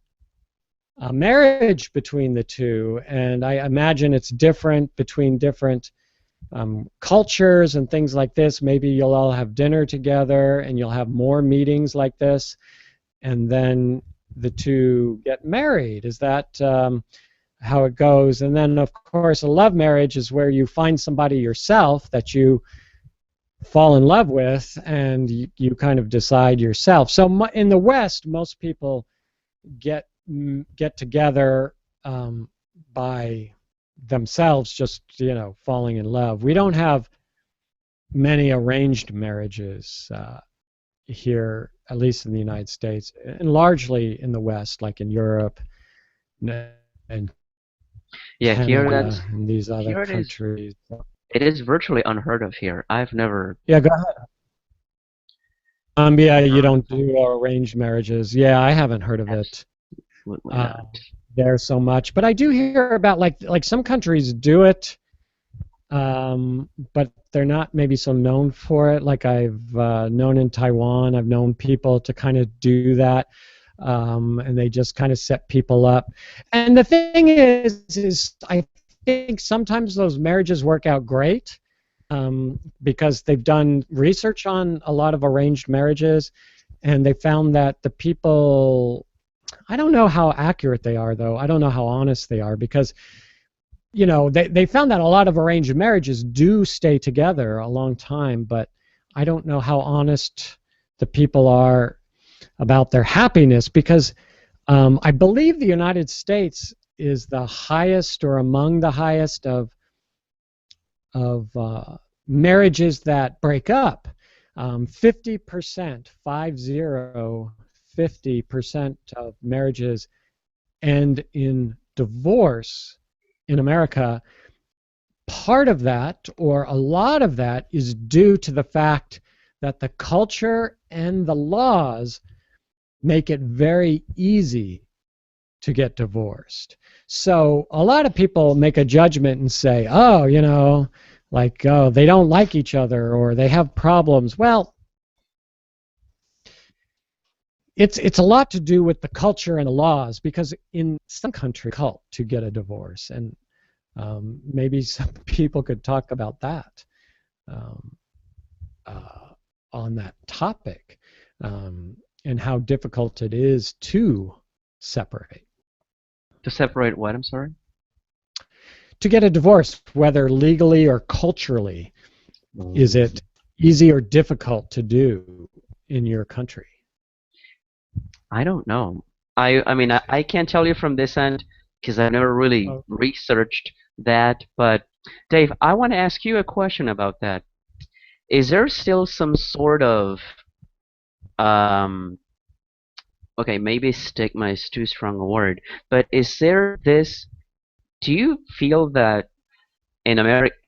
a marriage between the two. And I imagine it's different between different cultures and things like this. Maybe you'll all have dinner together and you'll have more meetings like this, and then the two get married. Is that how it goes? And then, of course, a love marriage is where you find somebody yourself that you fall in love with, and you kind of decide yourself. So in the West, most people get together by themselves, just falling in love. We don't have many arranged marriages here, at least in the United States, and largely in the West, like in Europe and Yeah, here Canada that's and these other here countries. it is virtually unheard of here. I've never Yeah, go ahead. Yeah, you don't do arranged marriages. Yeah, I haven't heard of it absolutely not. there so much, but I do hear about like some countries do it, but they're not maybe so known for it. Like I've known in Taiwan, I've known people to kind of do that, and they just kind of set people up. And the thing is I think sometimes those marriages work out great, because they've done research on a lot of arranged marriages, and they found that the people, I don't know how accurate they are, though. I don't know how honest they are, because they found that a lot of arranged marriages do stay together a long time, but I don't know how honest the people are about their happiness, because I believe the United States is the highest or among the highest of marriages that break up. 50%, 50% of marriages end in divorce in America. Part of that, or a lot of that, is due to the fact that the culture and the laws make it very easy to get divorced. So a lot of people make a judgment and say, oh, they don't like each other, or they have problems. Well, it's a lot to do with the culture and the laws, because in some countries it's difficult to get a divorce, and maybe some people could talk about that on that topic, and how difficult it is to separate. To separate what? I'm sorry? To get a divorce, whether legally or culturally, is it easy or difficult to do in your country? I don't know. I mean, I can't tell you from this end because I've never really researched that. But Dave, I want to ask you a question about that. Is there still some sort of okay, maybe stigma is too strong a word, but is there this? Do you feel that in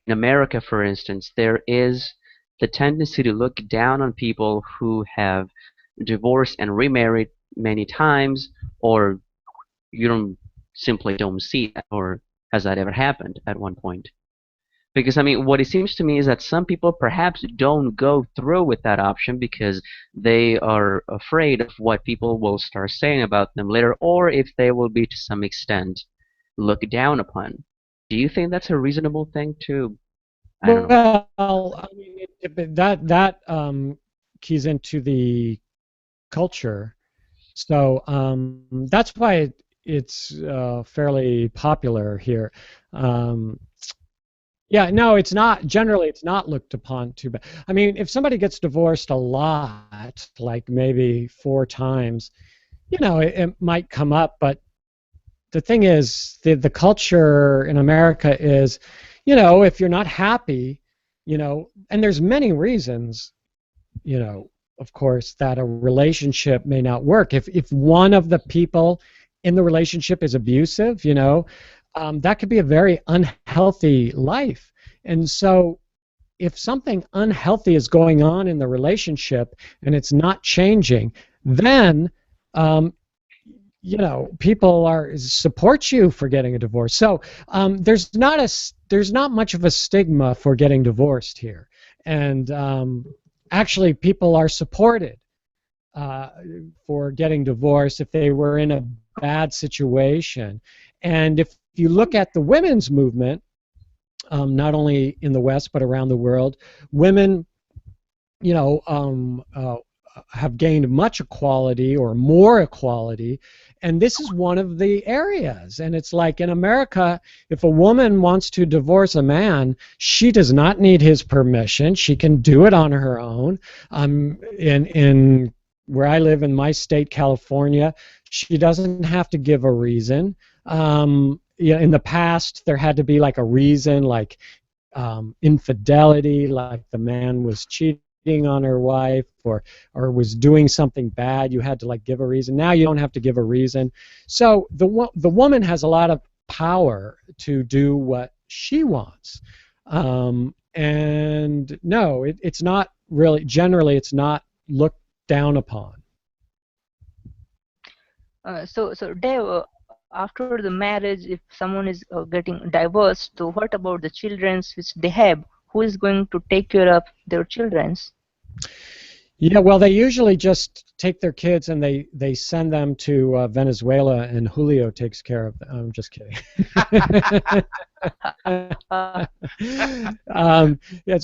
America, for instance, there is the tendency to look down on people who have divorced and remarried many times, or you simply don't see that, or has that ever happened at one point? Because I mean, what it seems to me is that some people perhaps don't go through with that option because they are afraid of what people will start saying about them later, or if they will be to some extent looked down upon. Do you think that's a reasonable thing to? I don't know. Well, I mean, that keys into the culture, so that's why it's fairly popular here. Yeah, no, it's not. Generally, it's not looked upon too bad. I mean, if somebody gets divorced a lot, like maybe 4 times, it might come up. But the thing is, the culture in America is, if you're not happy, and there's many reasons, of course, that a relationship may not work. If one of the people in the relationship is abusive, that could be a very unhealthy life. And so if something unhealthy is going on in the relationship and it's not changing, then people support you for getting a divorce. So there's not much of a stigma for getting divorced here, and actually people are supported for getting divorced if they were in a bad situation. And if you look at the women's movement, not only in the West but around the world, women, have gained much equality or more equality. And this is one of the areas. And it's like in America, if a woman wants to divorce a man, she does not need his permission. She can do it on her own. In where I live in my state, California, she doesn't have to give a reason. In the past, there had to be like a reason, like infidelity, like the man was cheating on her wife or was doing something bad. You had to like give a reason. Now you don't have to give a reason. So the woman has a lot of power to do what she wants. And no, it's not really, generally it's not looked down upon. So Dave, after the marriage, if someone is getting divorced, so what about the children which they have? Who is going to take care of their children? Yeah, well, they usually just take their kids and they send them to Venezuela, and Julio takes care of them. I'm just kidding. It's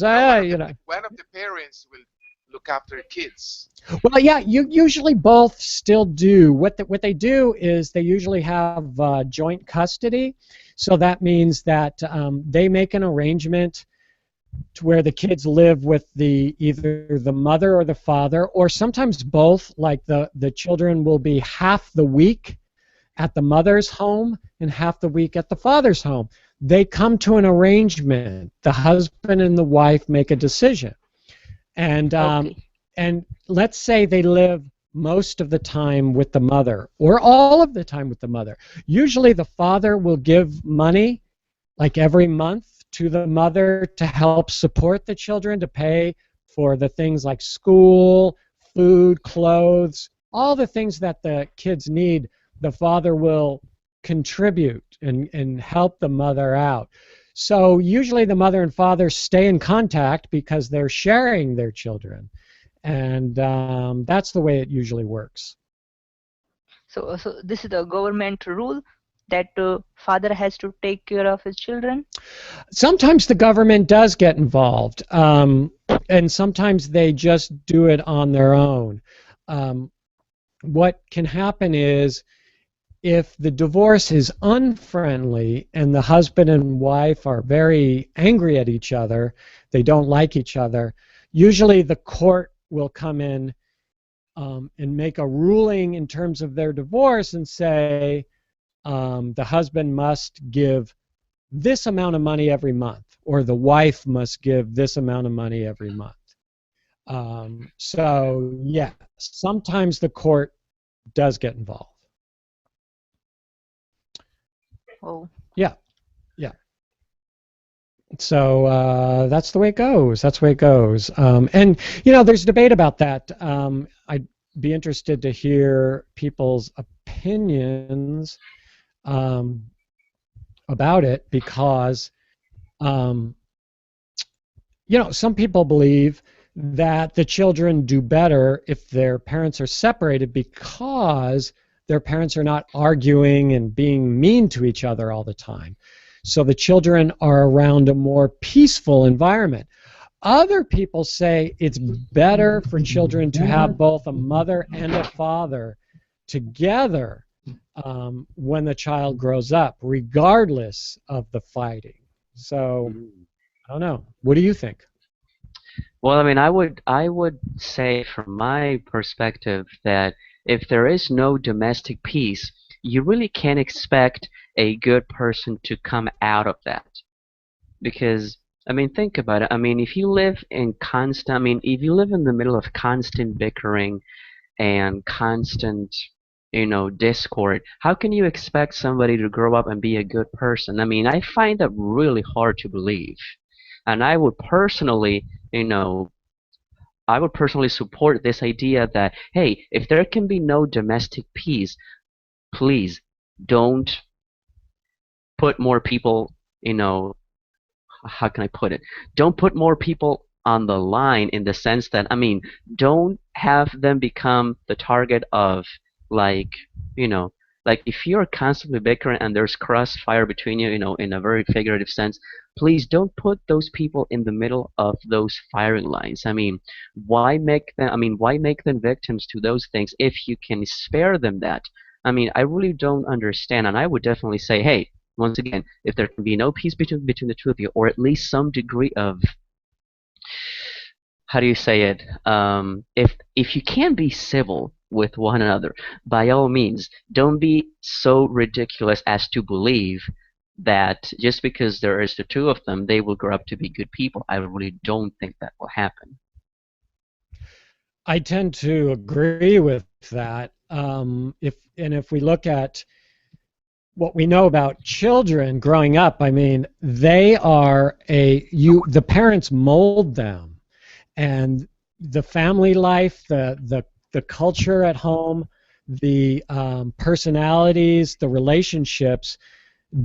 one of the parents will look after kids. Well, yeah, you usually both still do. What they do is they usually have joint custody. So that means that they make an arrangement to where the kids live with either the mother or the father, or sometimes both. Like the children will be half the week at the mother's home and half the week at the father's home. They come to an arrangement. The husband and the wife make a decision. And Okay. and let's say they live most of the time with the mother or all of the time with the mother. Usually the father will give money like every month to the mother to help support the children, to pay for the things like school, food, clothes, all the things that the kids need. The father will contribute and help the mother out. So usually the mother and father stay in contact because they're sharing their children. And that's the way it usually works. So this is the government rule that father has to take care of his children? Sometimes the government does get involved, and sometimes they just do it on their own. What can happen is if the divorce is unfriendly and the husband and wife are very angry at each other, they don't like each other, usually the court will come in and make a ruling in terms of their divorce and say the husband must give this amount of money every month, or the wife must give this amount of money every month. So yeah, sometimes the court does get involved. Oh. Yeah. So that's the way it goes. That's the way it goes. And there's debate about that. I'd be interested to hear people's opinions about it, because some people believe that the children do better if their parents are separated, because their parents are not arguing and being mean to each other all the time. So the children are around a more peaceful environment. Other people say it's better for children to have both a mother and a father together when the child grows up, regardless of the fighting. So I don't know. What do you think? Well, I mean, I would say from my perspective that if there is no domestic peace, you really can't expect a good person to come out of that. Because, I mean, think about it. I mean, if you live in if you live in the middle of constant bickering and constant, discord, how can you expect somebody to grow up and be a good person? I mean, I find that really hard to believe. And I would personally, support this idea that, hey, if there can be no domestic peace, please don't put more people, how can I put it? Don't put more people on the line, in the sense that, I mean, don't have them become the target of, like, Like if you're constantly bickering and there's crossfire between you, in a very figurative sense, please don't put those people in the middle of those firing lines. I mean, why make them victims to those things if you can spare them that? I mean, I really don't understand, and I would definitely say, hey, once again, if there can be no peace between the two of you, or at least some degree of, how do you say it? If you can be civil with one another, by all means, don't be so ridiculous as to believe that just because there is the two of them, they will grow up to be good people. I really don't think that will happen. I tend to agree with that. If we look at what we know about children growing up, I mean, they are the parents mold them, and the family life, the culture at home, the personalities, the relationships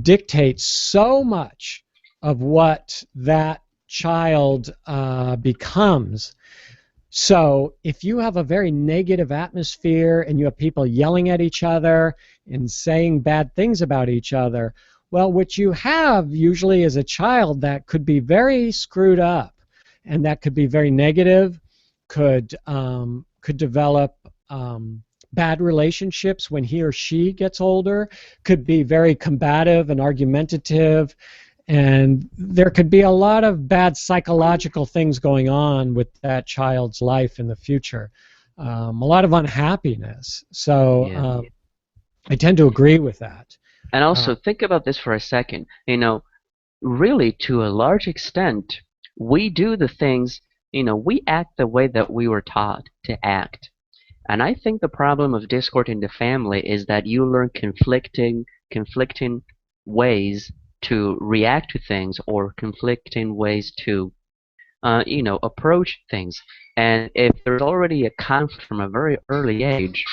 dictate so much of what that child becomes. So if you have a very negative atmosphere and you have people yelling at each other and saying bad things about each other, well, what you have usually is a child that could be very screwed up, and that could be very negative, could develop bad relationships when he or she gets older, could be very combative and argumentative, and there could be a lot of bad psychological things going on with that child's life in the future. A lot of unhappiness. So Yeah. I tend to agree with that. And also think about this for a second. Really, to a large extent, we do the things, we act the way that we were taught to act. And I think the problem of discord in the family is that you learn conflicting ways to react to things, or conflicting ways to, approach things. And if there's already a conflict from a very early age,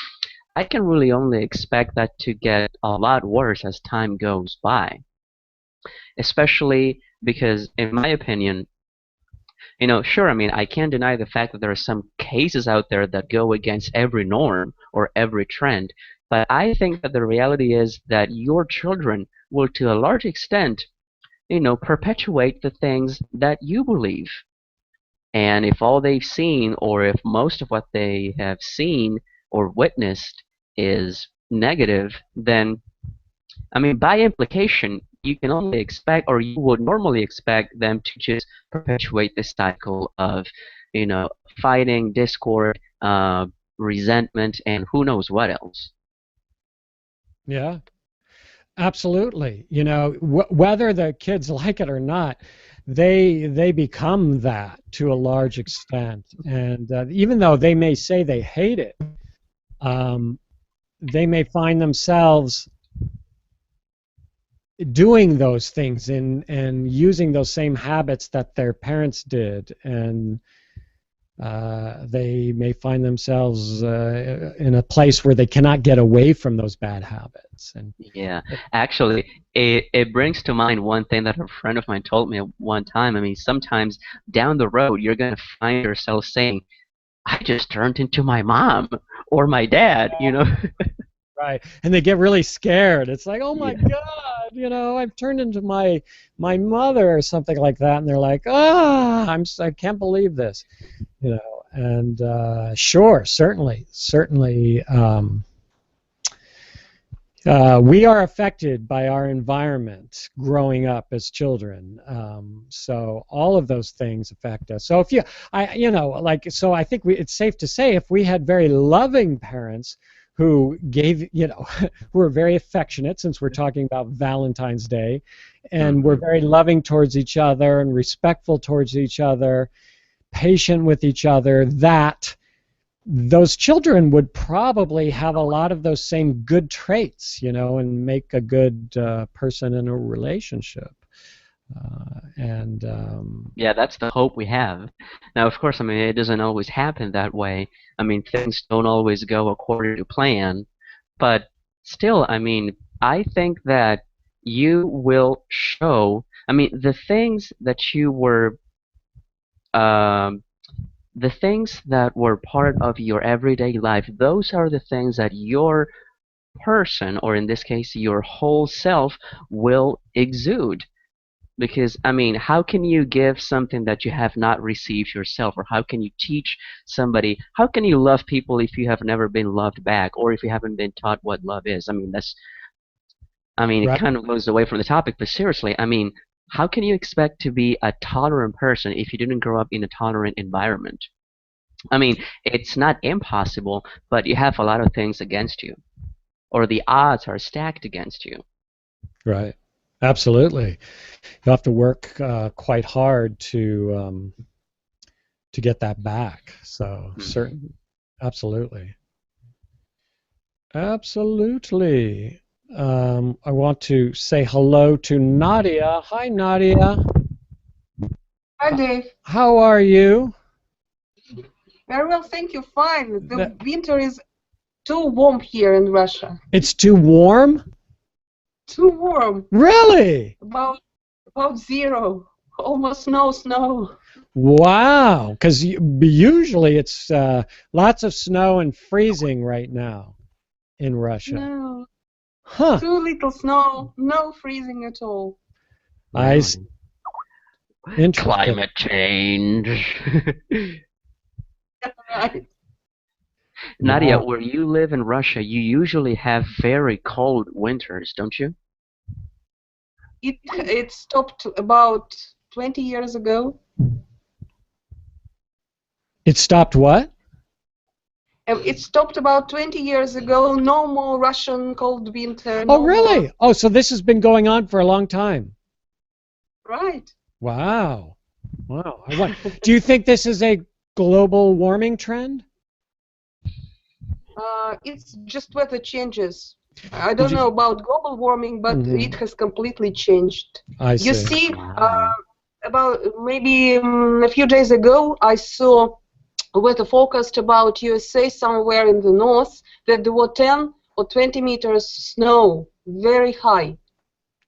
I can really only expect that to get a lot worse as time goes by. Especially because, in my opinion, sure, I mean, I can't deny the fact that there are some cases out there that go against every norm or every trend, but I think that the reality is that your children will, to a large extent, perpetuate the things that you believe. And if all they've seen, or if most of what they have seen or witnessed is negative, then, I mean, by implication, you can only expect, or you would normally expect them to just perpetuate this cycle of, fighting, discord, resentment, and who knows what else. Yeah, absolutely. Whether the kids like it or not, they become that to a large extent. And even though they may say they hate it, they may find themselves doing those things and using those same habits that their parents did, and they may find themselves in a place where they cannot get away from those bad habits. And yeah, actually, it brings to mind one thing that a friend of mine told me at one time. I mean, sometimes down the road, you're going to find yourself saying, I just turned into my mom or my dad, right, and they get really scared. It's like, oh my Yeah. God, I've turned into my mother or something like that, and they're like, I can't believe this, And sure, certainly, we are affected by our environment growing up as children. So all of those things affect us. So I think it's safe to say if we had very loving parents who gave, who were very affectionate, since we're talking about Valentine's Day, and were very loving towards each other and respectful towards each other, patient with each other, that those children would probably have a lot of those same good traits, and make a good person in a relationship. Yeah, that's the hope we have. Now, of course, I mean, it doesn't always happen that way. I mean, things don't always go according to plan. But still, I mean, I think that you will show, I mean, um, the things that were part of your everyday life, those are the things that your person, or in this case, your whole self, will exude. Because, I mean, how can you give something that you have not received yourself? Or how can you teach somebody? How can you love people if you have never been loved back, or if you haven't been taught what love is? It Right. kind of goes away from the topic, but seriously, I mean, how can you expect to be a tolerant person if you didn't grow up in a tolerant environment? I mean, it's not impossible, but you have a lot of things against you, or the odds are stacked against you. Right. Absolutely. You have to work quite hard to get that back. So certain, absolutely, absolutely. I want to say hello to Nadia. Hi, Nadia. Hi, Dave. How are you? Very well, thank you. Fine. The That- winter is too warm here in Russia. It's too warm? Too warm. Really? About zero. Almost no snow. Wow. Because usually it's lots of snow and freezing right now in Russia. No. Huh. Too little snow. No freezing at all. Interesting. Climate change. Right. Nadia, Wow. where you live in Russia, you usually have very cold winters, don't you? It stopped about 20 years ago. It stopped what? It stopped about 20 years ago. No more Russian cold winter. Oh, No really? more. Oh, so this has been going on for a long time. Right. Wow. Wow. Do you think this is a global warming trend? It's just weather changes. I don't know about global warming, but it has completely changed. I see. You see, Wow. about maybe a few days ago, I saw a weather forecast about USA somewhere in the north that there were 10 or 20 meters snow, very high.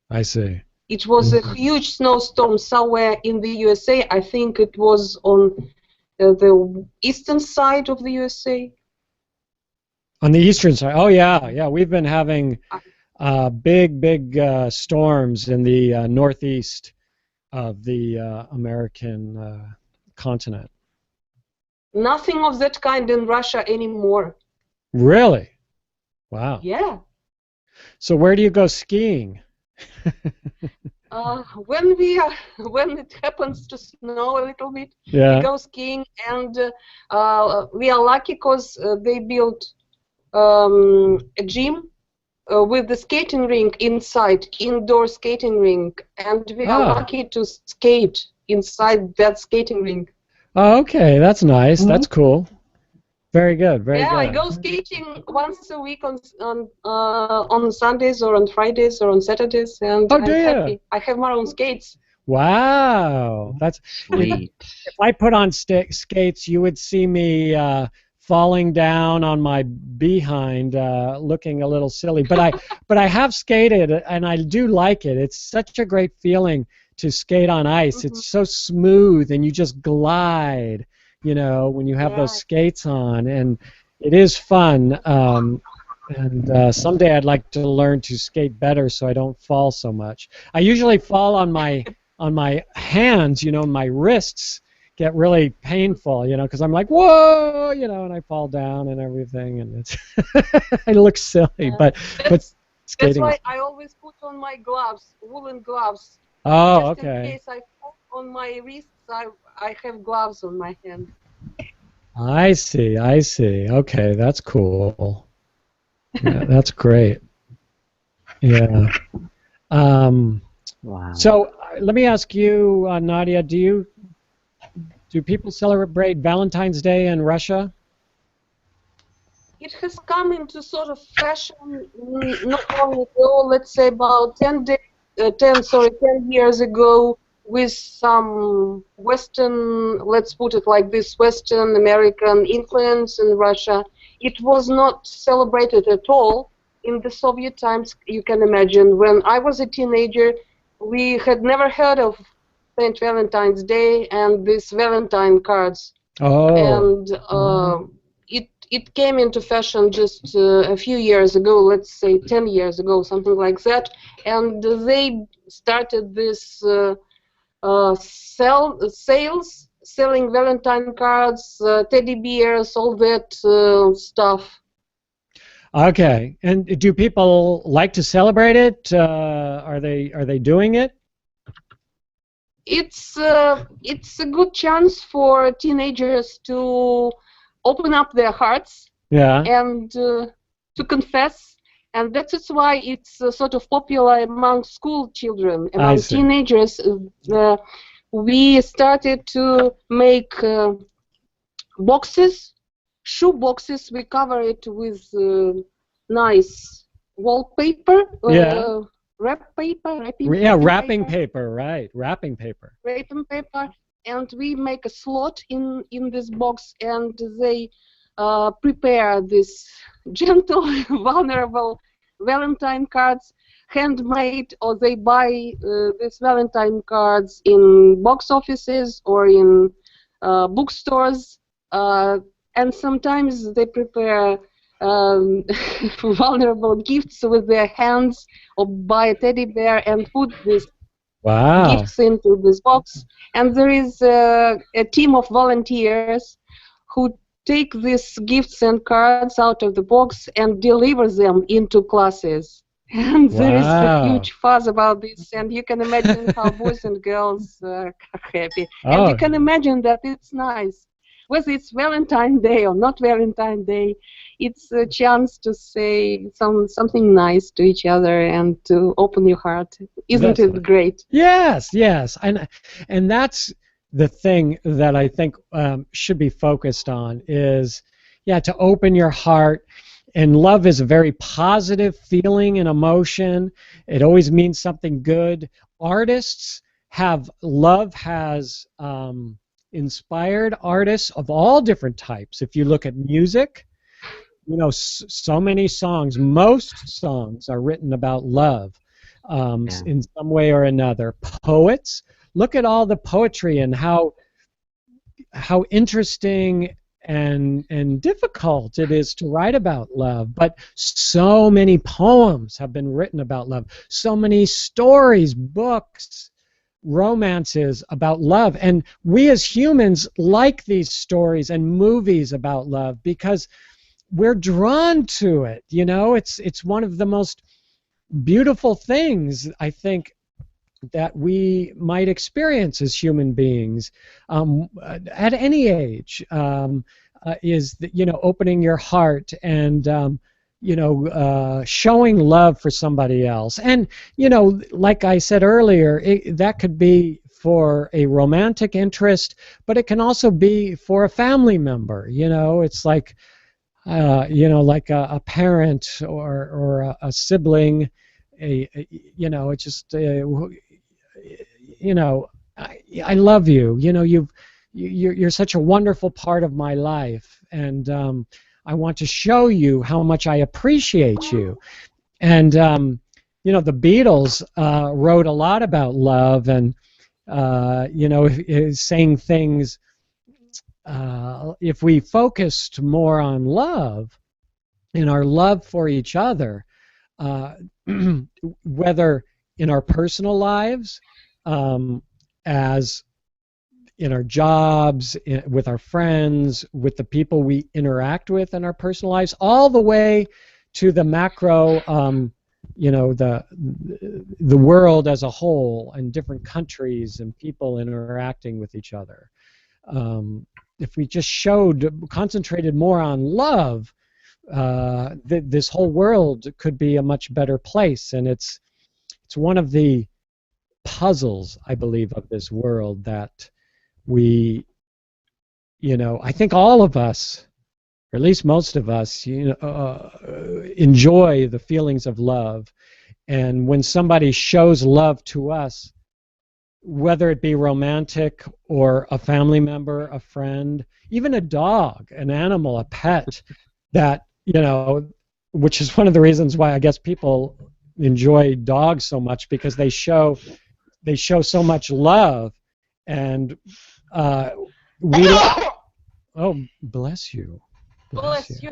I see. It was a huge snowstorm somewhere in the USA. I think it was on the eastern side of the USA. On the eastern side. Oh, yeah. Yeah. We've been having big storms in the northeast of the American continent. Nothing of that kind in Russia anymore. Really? Wow. Yeah. So where do you go skiing? When it happens to snow a little bit, Yeah. we go skiing, and we are lucky because they built a gym with the skating rink inside, indoor skating rink, and we are lucky to skate inside that skating rink. Oh, okay. That's nice. That's cool. Very good. Very Yeah, good. I go skating once a week on Sundays or on Fridays or on Saturdays, and Oh, I'm do you? happy. I have my own skates. Wow. That's Sweet. if I put on skates, you would see me falling down on my behind, looking a little silly. But I have skated, and I do like it. It's such a great feeling to skate on ice. It's so smooth, and you just glide. You know, when you have those skates on, and it is fun. And someday I'd like to learn to skate better so I don't fall so much. I usually fall on my hands, you know, my wrists get really painful, you know, because I'm like, whoa, you know, and I fall down and everything, and it's I look silly, but skating. That's why I always put on my gloves, woolen gloves. Oh, Just in case I fall on my wrists, I have gloves on my hand. I see. Okay, that's cool. Yeah, that's great. Yeah. Wow. So let me ask you, Nadia, do people celebrate Valentine's Day in Russia? It has come into sort of fashion not long ago, let's say about 10 years ago, with some Western, let's put it like this, Western American influence in Russia. It was not celebrated at all in the Soviet times, you can imagine. When I was a teenager, we had never heard of St. Valentine's Day and these Valentine cards. Oh. And it it came into fashion just a few years ago, let's say 10 years ago, something like that, and they started this sales, selling Valentine cards, teddy bears, all that stuff. Okay. And do people like to celebrate it? Are they doing it? It's a good chance for teenagers to open up their hearts Yeah. and to confess, and that is why it's sort of popular among school children, I among see. teenagers. We started to make boxes, shoe boxes. We cover it with nice wallpaper, Yeah. Wrapping paper, paper, right? Wrapping paper. wrapping paper, and we make a slot in this box, and they prepare this gentle, vulnerable Valentine cards, handmade, or they buy these Valentine cards in box offices or in bookstores, and sometimes they prepare um, vulnerable gifts with their hands, or buy a teddy bear and put these Wow. gifts into this box. And there is a team of volunteers who take these gifts and cards out of the box and deliver them into classes. And there is a Wow. huge fuss about this, and you can imagine how boys and girls are happy. And Oh, you can imagine that it's nice. Whether it's Valentine's Day or not Valentine's Day, it's a chance to say something nice to each other and to open your heart. Isn't that's it great? yes, yes, and that's the thing that I think should be focused on is, yeah, to open your heart. And love is a very positive feeling and emotion. It always means something good. Artists have love has inspired artists of all different types. If you look at music, you know, so many songs, most songs are written about love Yeah. in some way or another. Poets, look at all the poetry and how interesting and difficult it is to write about love. But so many poems have been written about love. So many stories, books, romances about love. And we as humans like these stories and movies about love because we're drawn to it. You know, it's one of the most beautiful things, I think, that we might experience as human beings at any age, is that, you know, opening your heart and showing love for somebody else. And, you know, like I said earlier, that could be for a romantic interest, but it can also be for a family member. You know, it's like like a parent or a sibling. You know, it's just I love you. You know, you're such a wonderful part of my life, and I want to show you how much I appreciate you. And the Beatles wrote a lot about love, and saying things. If we focused more on love and our love for each other, whether in our personal lives, as in our jobs, with our friends, with the people we interact with in our personal lives, all the way to the macro, the world as a whole, and different countries and people interacting with each other. If we just concentrated more on love, this whole world could be a much better place. And it's one of the puzzles, I believe, of this world that we, I think all of us, or at least most of us, enjoy the feelings of love. And when somebody shows love to us, whether it be romantic or a family member, a friend, even a dog, an animal, a pet, that, which is one of the reasons why I guess people enjoy dogs so much, because they show so much love. And oh, bless you. Bless Bless you.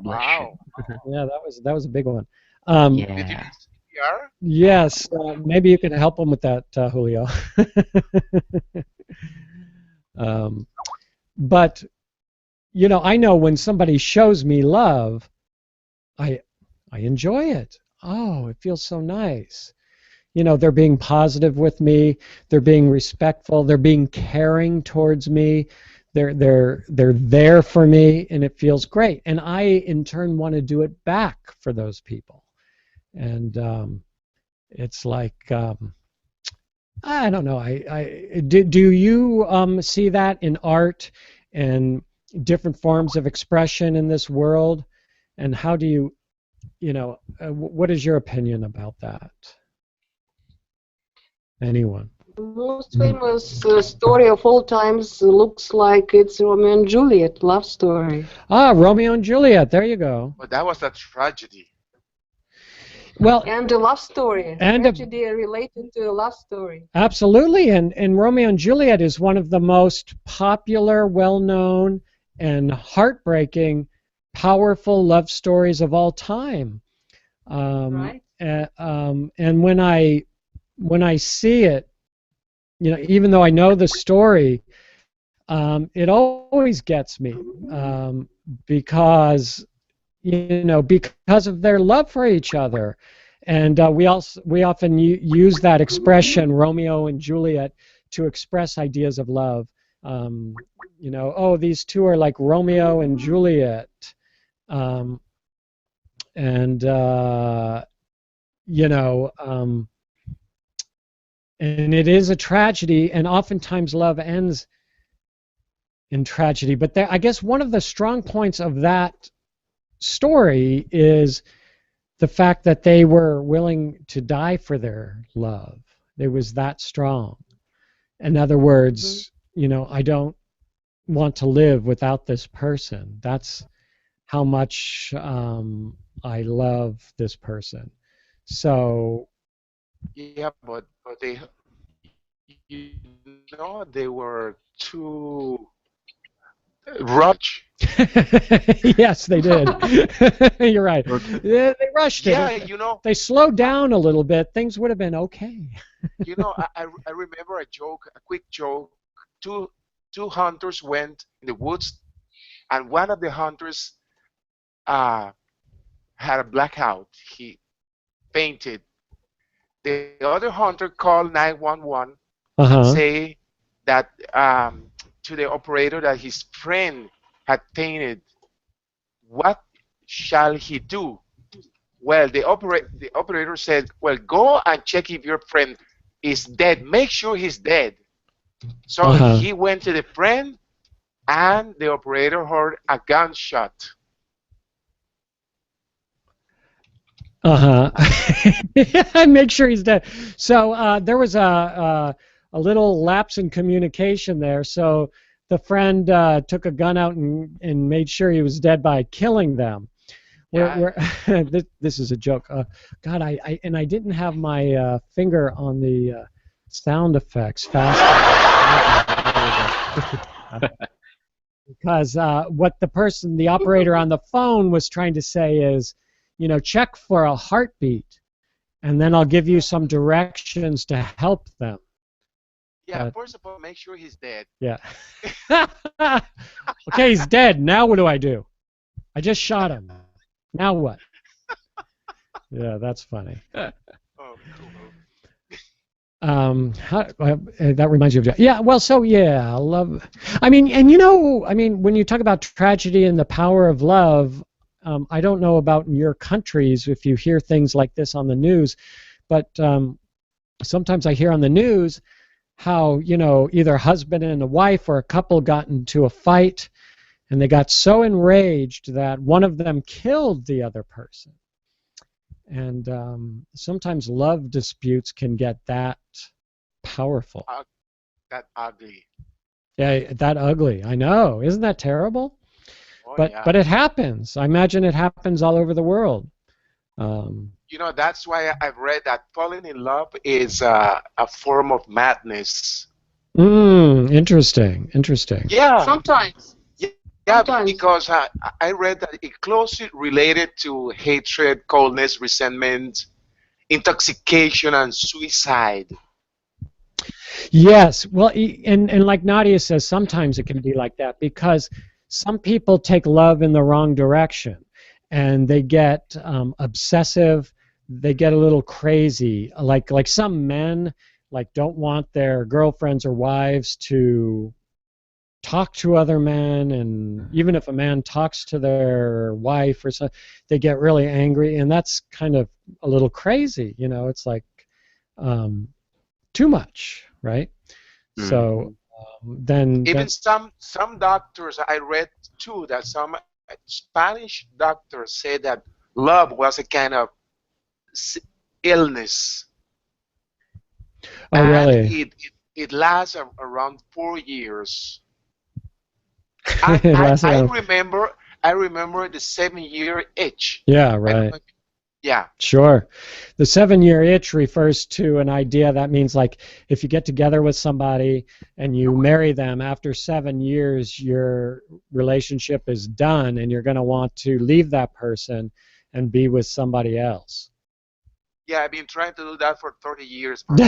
Bless you. Wow. Yeah, that was a big one. Did you Yeah. need CPR? Yes, maybe you can help him with that, Julio. um, but I know when somebody shows me love, I I enjoy it. Oh, it feels so nice. They're being positive with me, they're being respectful, they're being caring towards me, they're there for me, and it feels great. And I in turn want to do it back for those people. And it's like I don't know. Do you see that in art and different forms of expression in this world? And how do what is your opinion about that? Anyone? The most famous story of all times looks like it's Romeo and Juliet love story. Ah, Romeo and Juliet. There you go. But that was a tragedy. Well, And a love story. and Tragedy related to a love story. absolutely. And Romeo and Juliet is one of the most popular, well-known, and heartbreaking, powerful love stories of all time. Right. And when I see it, even though I know the story, it always gets me because because of their love for each other. And we often use that expression, Romeo and Juliet, to express ideas of love. Oh, these two are like Romeo and Juliet. And and it is a tragedy, and oftentimes love ends in tragedy. But I guess one of the strong points of that story is the fact that they were willing to die for their love. It was that strong. In other words, I don't want to live without this person. That's how much I love this person. So Yeah, but they were too rushed. yes, they did. You're right. Yeah, they rushed it. Yeah, They slowed down a little bit, things would have been okay. I remember a quick joke. Two hunters went in the woods, and one of the hunters uh, had a blackout. He fainted. The other hunter called 911 and Uh-huh. say that to the operator that his friend had fainted. What shall he do? Well, the operator said, "Well, go and check if your friend is dead. Make sure he's dead." So Uh-huh. he went to the friend, and the operator heard a gunshot. Uh-huh. Make sure he's dead. So there was a little lapse in communication there. So the friend took a gun out and made sure he was dead by killing them. Yeah. This is a joke. God, I didn't have my finger on the sound effects fast because what the operator on the phone was trying to say is, check for a heartbeat, and then I'll give you some directions to help them. Yeah, first of all, make sure he's dead. Yeah. Okay, he's dead. Now what do I do? I just shot him. Now what? Yeah, that's funny. Oh, cool. That reminds you of yeah. Well, so yeah, love. I mean, when you talk about tragedy and the power of love, I don't know about in your countries if you hear things like this on the news, but sometimes I hear on the news how either a husband and a wife or a couple got into a fight, and they got so enraged that one of them killed the other person. And sometimes love disputes can get that powerful. That ugly. Yeah, that ugly. I know. Isn't that terrible? Oh, but yeah. but it happens. I imagine it happens all over the world. That's why I've read that falling in love is a form of madness. Interesting. Interesting. Yeah, Sometimes. yeah, Sometimes. because I read that it closely related to hatred, coldness, resentment, intoxication, and suicide. Yes. Well, and like Nadia says, sometimes it can be like that because some people take love in the wrong direction and they get obsessive. They get a little crazy. Like some men like don't want their girlfriends or wives to talk to other men, and even if a man talks to their wife or so, they get really angry, and that's kind of a little crazy. It's like um, too much, right? So Mhm. then Even some doctors I read too that some Spanish doctors say that love was a kind of s- illness, oh and really? it lasts around 4 years. I, It I lasts I around. remember I remember the 7 year itch. Yeah, I don't right. know. Yeah, Sure. The 7-year itch refers to an idea that means like if you get together with somebody and you marry them after 7 years, your relationship is done and you're going to want to leave that person and be with somebody else. yeah. I've been trying to do that for 30 years, but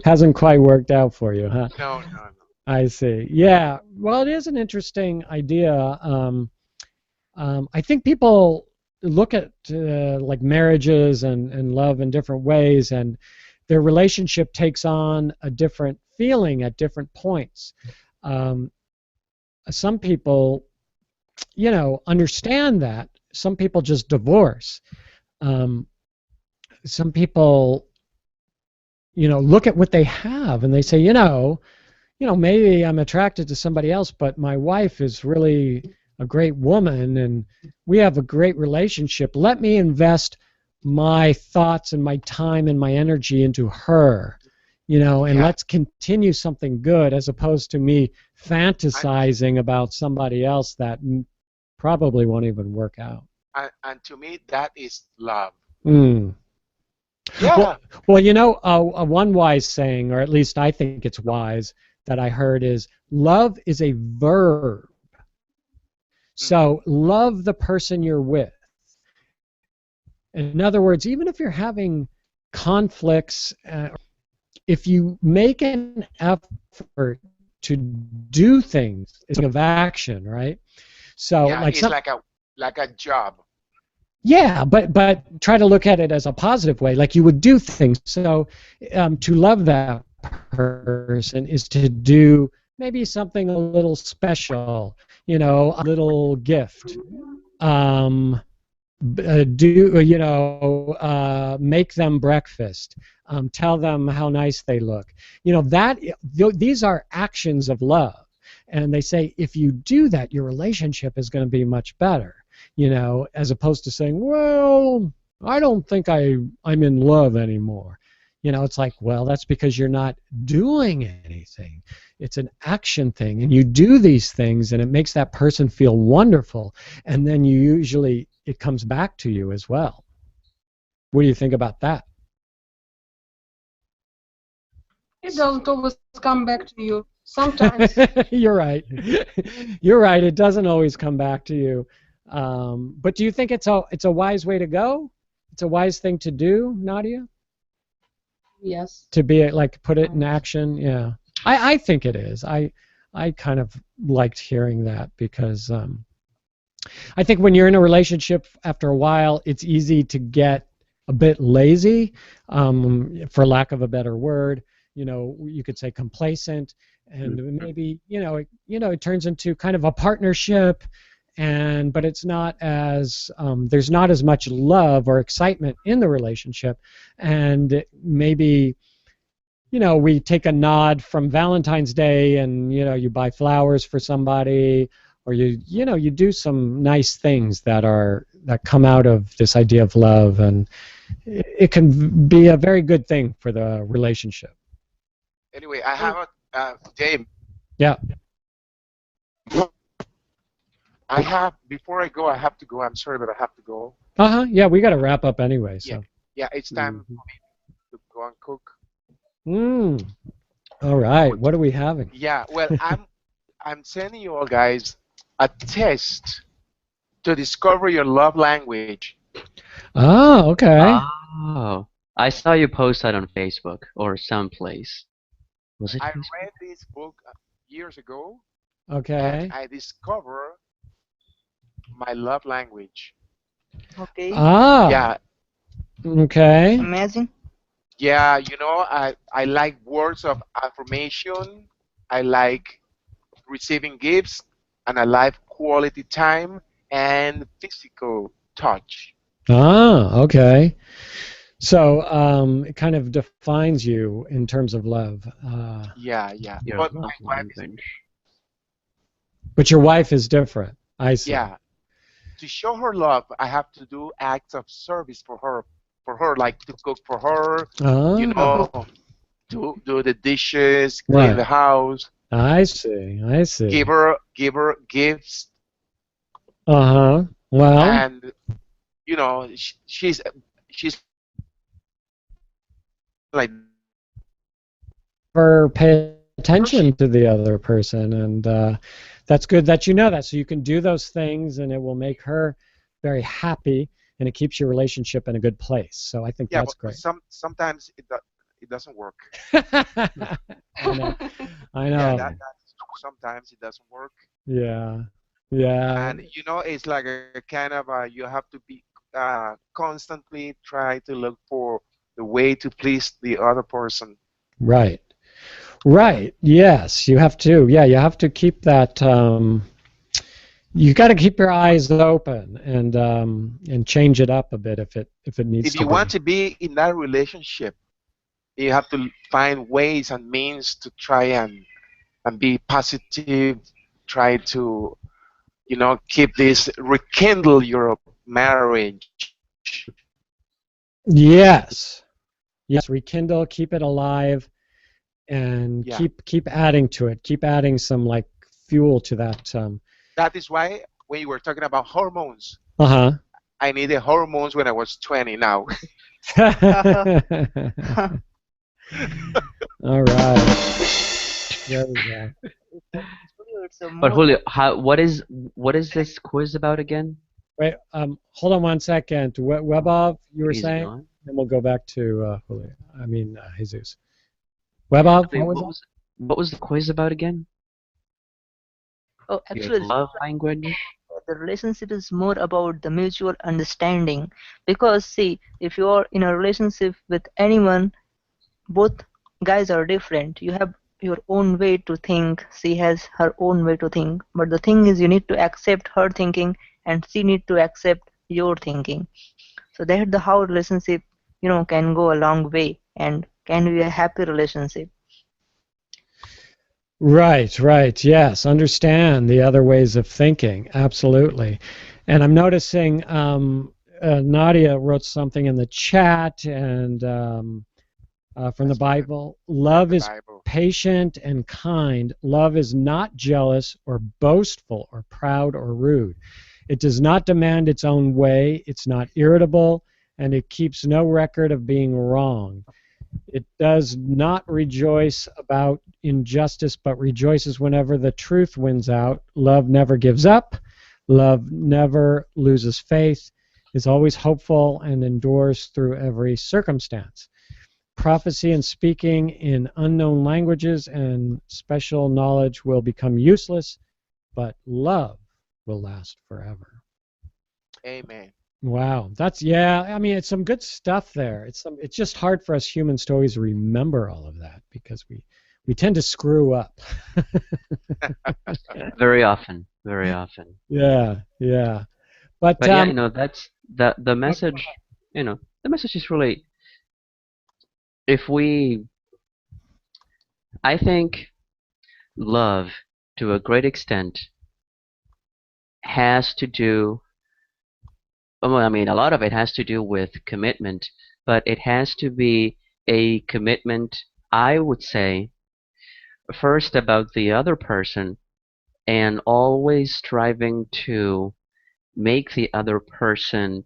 Hasn't quite worked out for you, huh? no, no, no. I see. Yeah. Well, it is an interesting idea. I think people look at like marriages and love in different ways, and their relationship takes on a different feeling at different points. Um, some people, understand that. Some people just divorce. Um, some people, look at what they have and they say, maybe I'm attracted to somebody else, but my wife is really a great woman and we have a great relationship. Let me invest my thoughts and my time and my energy into her, and Yeah, let's continue something good as opposed to me and fantasizing about somebody else that probably won't even work out. and to me that is love. Mm. Well, Yeah. well, one wise saying, or at least I think it's wise, that I heard is love is a verb. Hmm. So love the person you're with. In other words, even if you're having conflicts, if you make an effort to do things, it's of action, right? So Yeah, like it's some, like a job. yeah, but try to look at it as a positive way, like you would do things. So to love that person is to do maybe something a little special, a little gift. Um, make them breakfast. Tell them how nice they look. These are actions of love, and they say if you do that, your relationship is going to be much better. As opposed to saying, "Well, I don't think I'm in love anymore." It's like, well, that's because you're not doing anything. It's an action thing, and you do these things, and it makes that person feel wonderful, and then it comes back to you as well. What do you think about that? It doesn't always come back to you. Sometimes. You're right. You're right. It doesn't always come back to you. But do you think it's a wise way to go? It's a wise thing to do, Nadia? Yes. To be like put it in action? Yeah. I think it is. I kind of liked hearing that because I think when you're in a relationship after a while, it's easy to get a bit lazy, for lack of a better word. You could say complacent, and Mhm. maybe it turns into kind of a partnership, but it's not as there's not as much love or excitement in the relationship, and maybe we take a nod from Valentine's Day and you buy flowers for somebody, or you do some nice things that come out of this idea of love, and it can be a very good thing for the relationship. Anyway, I Mm. have Dave. Yeah. I have before I go. I have to go. I'm sorry, but I have to go. Uh-huh. Yeah, we got to wrap up anyway, Yeah, so. yeah. It's time Mhm. for me to go go and cook. Mm. All right. What are we having? Yeah, well, I'm sending you all guys a test to discover your love language. Oh, okay. Oh, I saw you post that on Facebook or someplace. Was it I Facebook? read this book years ago, and Okay. I discovered my love language. Okay, Ah, Yeah, okay. amazing. yeah, I like words of affirmation. I like receiving gifts, and I like quality time and physical touch. Ah, okay. So, it kind of defines you in terms of love. Yeah, yeah. Your But love my wife is, language. But your wife is different. I see. yeah. To show her love, I have to do acts of service for her, like to cook for her, you Ah, know, to do the dishes, clean the right. house, I see. I see. give her gifts, Uh-huh. Well, and she's like or pay attention she to the other person, and that's good that you know that. So you can do those things, and it will make her very happy, and it keeps your relationship in a good place. So I think yeah, that's but great. sometimes it doesn't work. I know. I Yeah, know. that's sometimes it doesn't work. Yeah. Yeah. And it's like a kind of you have to be constantly try to look for the way to please the other person. Right. Right. Yes, you have to. Yeah, you have to keep that. You got to keep your eyes open and change it up a bit if it needs If to you want be. to be in that relationship, you have to find ways and means to try and be positive, try to keep this, rekindle your marriage. Yes. Yes. Rekindle. Keep it alive, and Yeah, keep adding to it. Keep adding some like fuel to that. that is why when you were talking about hormones, Uh I needed hormones when I was 20 now. huh. All right. There we go. It's a But more Julio, what is this quiz about again? Wait. Hold on one second. Webov, you were He's saying, gone. then we'll go back to Julio. I mean Jesus. Webov, Wait, what was what that? was the quiz about again? oh, Your actually, love language? the relationship is more about the mutual understanding. Because see, if you are in a relationship with anyone, both guys are different. You have your own way to think, she has her own way to think, but the thing is you need to accept her thinking and she need to accept your thinking. So that's the how relationship can go a long way and can be a happy relationship. Right, right. Yes, understand the other ways of thinking. Absolutely. And I'm noticing Nadia wrote something in the chat and from the That's from Bible. Love the is Bible. patient and kind. Love is not jealous or boastful or proud or rude. It does not demand its own way. It's not irritable, and it keeps no record of being wrong. It does not rejoice about injustice, but rejoices whenever the truth wins out. Love never gives up. Love never loses faith, is always hopeful, and endures through every circumstance. Prophecy and speaking in unknown languages and special knowledge will become useless, but love will last forever. Amen. Wow, that's yeah. I mean, it's some good stuff there. It's just hard for us humans to always remember all of that because we tend to screw up. Very often, very often. Yeah, yeah. But But yeah, that's the message. The message is really, if we, I think, love to a great extent has to do. Well, I mean, a lot of it has to do with commitment, but it has to be a commitment, I would say, first about the other person and always striving to make the other person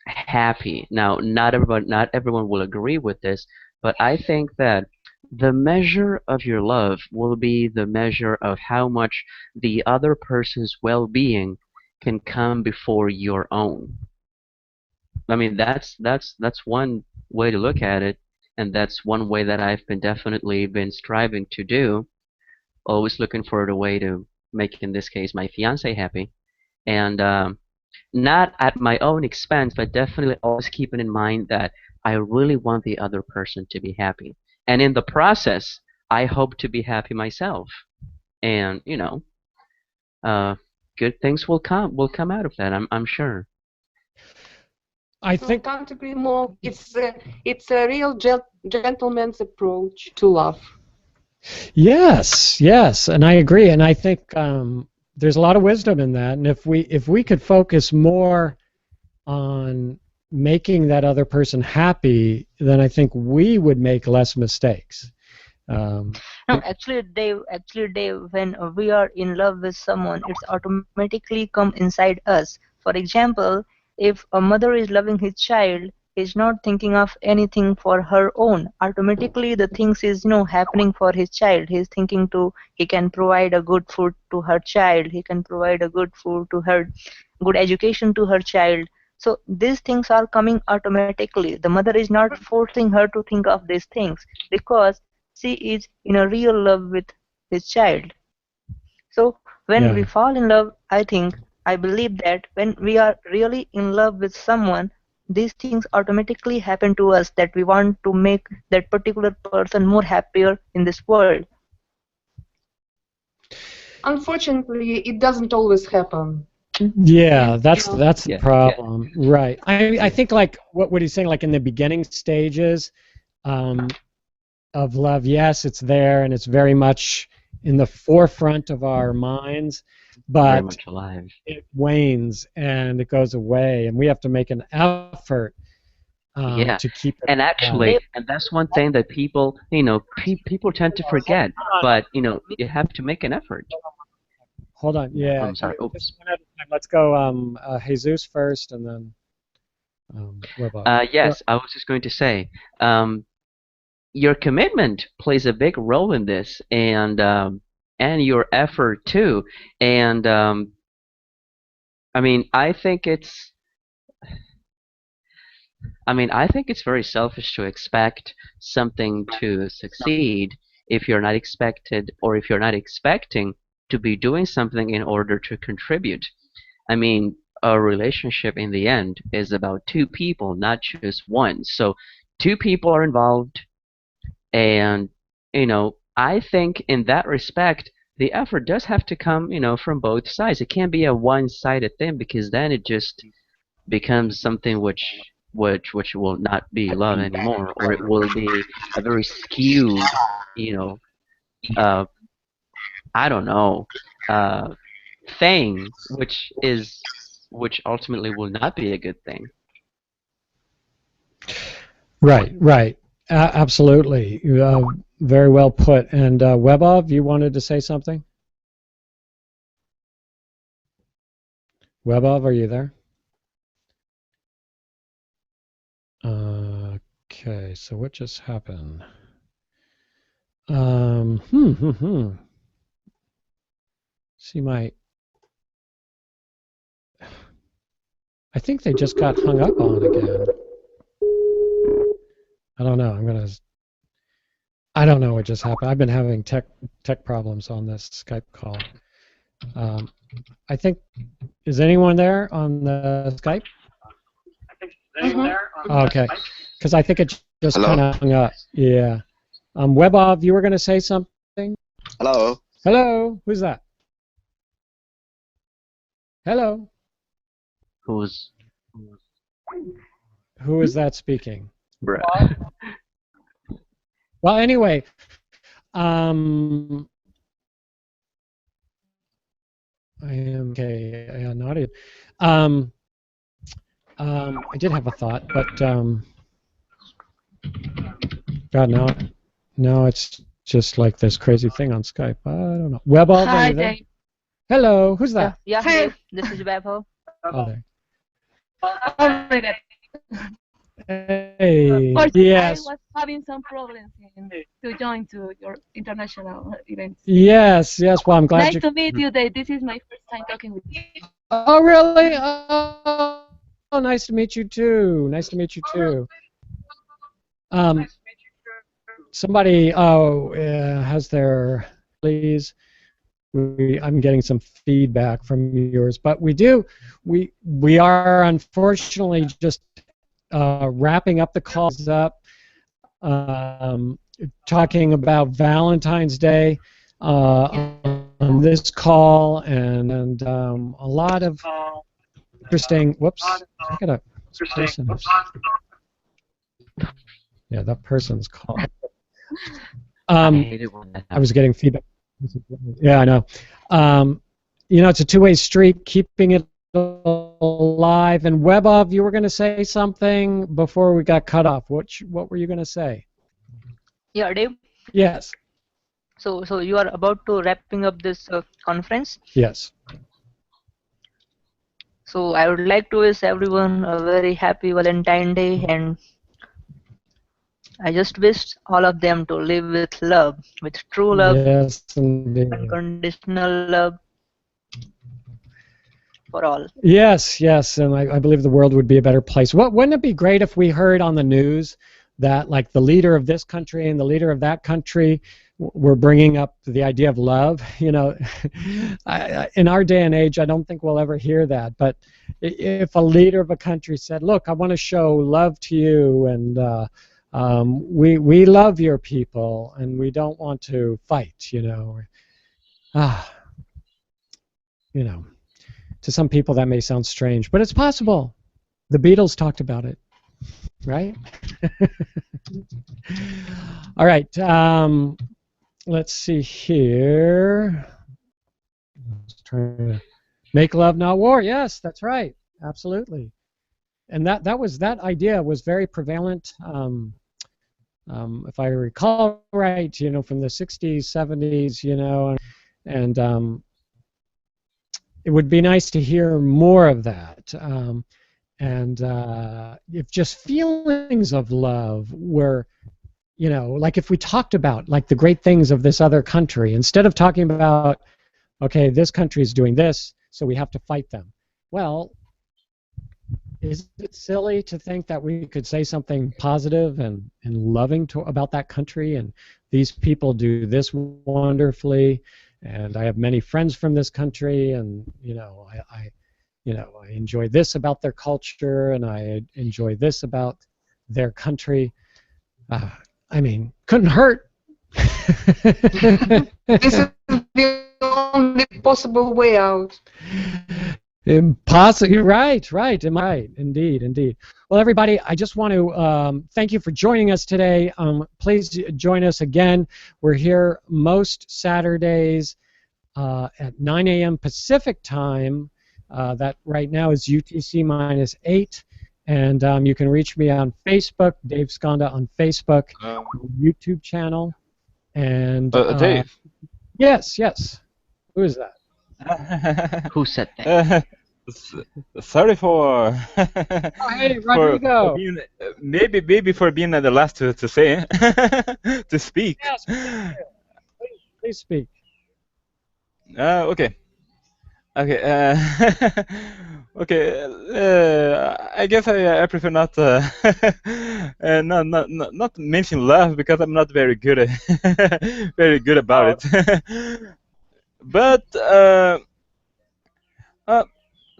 happy. Now, not everyone will agree with this, But I think that the measure of your love will be the measure of how much the other person's well-being can come before your own. I mean, that's one way to look at it, and that's one way that I've been definitely been striving to do. Always looking for a way to make, in this case, my fiance happy, and not at my own expense, but definitely always keeping in mind that I really want the other person to be happy, and in the process, I hope to be happy myself, and uh, good things will come out of that. I'm sure. I I think can't agree more. It's a real gentleman's approach to love. yes, yes, and I agree, and I think there's a lot of wisdom in that, and if we could focus more on making that other person happy, then I think we would make less mistakes. Um, No, actually, Dave, when we are in love with someone, it's automatically come inside us. For example, if a mother is loving his child, he's not thinking of anything for her own. Automatically, the things is happening for his child. He's thinking he can provide a good food to her child. He can provide a good food to her, good education to her child. So these things are coming automatically. The mother is not forcing her to think of these things because she is in a real love with his child. So when we yeah, fall in love, I believe that when we are really in love with someone, these things automatically happen to us that we want to make that particular person more happier in this world. Unfortunately, it doesn't always happen. yeah, You know, that's the Yeah, yeah, problem, right? I yeah. think like what he's saying, like in the beginning stages um, of love, yes, it's there and it's very much in the forefront of our minds, Very but much alive. it wanes and it goes away, and we have to make an effort Yeah, to keep it and alive. actually, and that's one thing that people tend to forget. But you have to make an effort. Hold on, yeah, I'm sorry. just Oops. one at a time. Let's go Jesus first, and then Webov. Yes, I was just going to say, your commitment plays a big role in this, and your effort too. And I mean, I think it's very selfish to expect something to succeed if you're not expected, or if you're not expecting to be doing something in order to contribute. I mean, a relationship in the end is about two people, not just one. So two people are involved, and I think in that respect, the effort does have to come, from both sides. It can't be a one-sided thing, because then it just becomes something which will not be love anymore, or it will be a very skewed, you know, uh, I don't know, uh, thing, which ultimately will not be a good thing. Right, right, absolutely, very well put. And Webov, you wanted to say something? Webov, are you there? Okay, so what just happened? See my. I think they just got hung up on again. I don't know. I don't know what just happened. I've been having tech problems on this Skype call. I think, is anyone there on the Skype? Okay, because I think it just Hello? kind of hung up. Yeah. Webov, you were going to say something? Hello? Hello, who's that? Hello, Who's who is that speaking? bruh? Well, anyway, I am okay. Not it. I did have a thought, but God, now it's just like this crazy thing on Skype. I don't know. Webov, are you there? Dave. Hello, who's Yeah, that? yeah, Hey. Dave, this is Vaibhav. Oh, there. I'll read it. Hey, First, I yes, was having some problems to join to your international events. yes, yes. Well, I'm glad Nice you. to meet you, Dave. This is my first time talking with you. Oh, really? Oh, nice to meet you too. Nice to meet you too. Somebody, has their please. I'm getting some feedback from yours, but we are unfortunately just wrapping up the calls up, talking about Valentine's Day on this call, and a lot of interesting. Whoops, I got a person. Yeah, that person's call. I Um, hate it when that I was happens. getting feedback. Yeah, I know. Um, it's a two-way street, keeping it alive. And Webov, you were going to say something before we got cut off. What were you going to say? Yeah, Dave. Yes. So you are about to wrapping up this conference. Yes. So I would like to wish everyone a very happy Valentine Day, and I just wish all of them to live with love, with true love, Yes, indeed. unconditional love for all. Yes, yes, and I believe the world would be a better place. Wouldn't it be great if we heard on the news that like the leader of this country and the leader of that country were bringing up the idea of love? In our day and age, I don't think we'll ever hear that. But if a leader of a country said, "Look, I want to show love to you, and we love your people, and we don't want to fight," ah, you know. To some people, that may sound strange, but it's possible. The Beatles talked about it, right? All right. Let's see here. I was trying to make love, not war. Yes, that's right. Absolutely. And that idea was very prevalent. If I recall right, from the 60s, 70s, and it would be nice to hear more of that. And if just feelings of love were, like if we talked about like the great things of this other country, instead of talking about, okay, this country is doing this, so we have to fight them. Well, is it silly to think that we could say something positive and loving about that country, and these people do this wonderfully, and I have many friends from this country, and I enjoy this about their culture, and I enjoy this about their country. I mean, couldn't hurt. This is the only possible way out. Impossible. Right, right. Am I right? Indeed, indeed. Well, everybody, I just want to thank you for joining us today. Please join us again. We're here most Saturdays at 9 a.m. Pacific time. That right now is UTC -8. And you can reach me on Facebook, Dave Skonda on Facebook, YouTube channel. And Dave. yes, yes. Who is that? Who said that? Sorry for Oh, hey, for Rodrigo. being maybe for being the last to say to speak. Yes, please speak. Okay. Okay. Okay. I guess I prefer not not mention love because I'm not very good at very good about it. But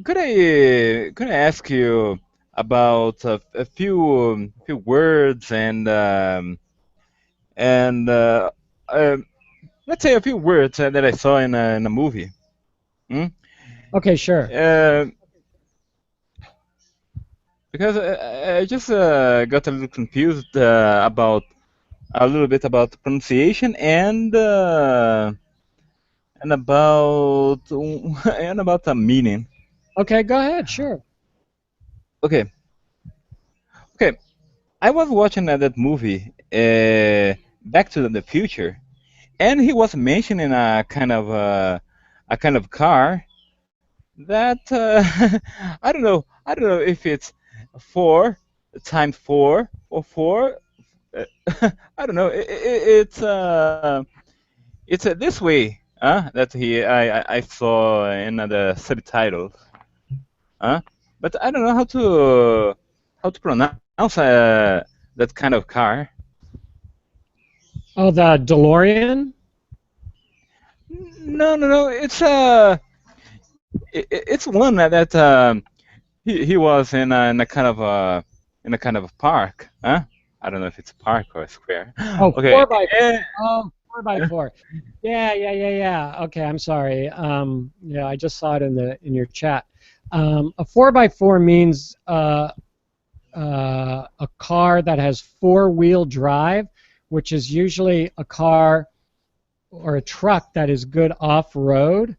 could I ask you about a few words and let's say a few words that I saw in a movie. Hmm? Okay, sure. Because I just got a little confused about a little bit about the pronunciation and about and about the meaning. Okay, go ahead. Sure. Okay. Okay. I was watching that movie, Back to the Future, and he was mentioning a kind of car that I don't know if it's for times 4 or 4. Uh, I don't know. It's this way. That I saw in the subtitles. Uh, but I don't know how to pronounce that kind of car. Oh, the DeLorean? No. It's one that he was in a kind of park. I don't know if it's a park or a square. Oh, Okay. 4x4. Yeah. Okay, I'm sorry. Yeah, I just saw it in your chat. A 4x4 means a car that has four-wheel drive, which is usually a car or a truck that is good off-road.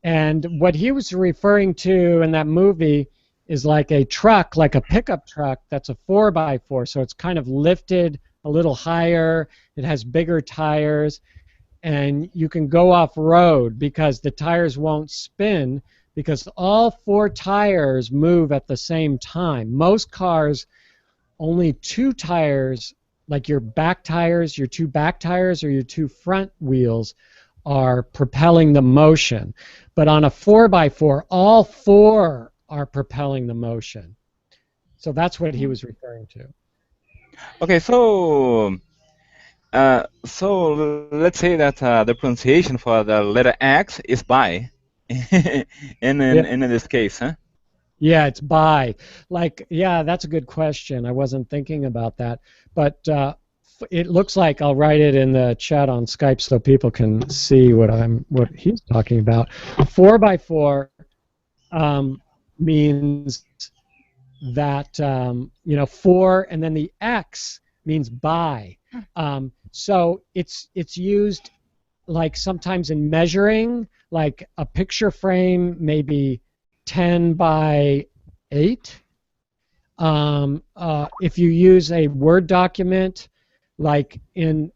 And what he was referring to in that movie is like a truck, like a pickup truck that's a 4x4. So it's kind of lifted a little higher. It has bigger tires, and you can go off-road because the tires won't spin because all four tires move at the same time. Most cars, only two tires, like your back tires, your two back tires or your two front wheels, are propelling the motion. But on a 4x4, all four are propelling the motion. So that's what he was referring to. Okay, so let's say that the pronunciation for the letter X is by, in this case, huh? Yeah, it's by. Like, yeah, that's a good question. I wasn't thinking about that. But it looks like I'll write it in the chat on Skype so people can see what he's talking about. 4x4 means that four, and then the X means by. So it's used like sometimes in measuring, like a picture frame maybe 10 by 8. If you use a Word document, like in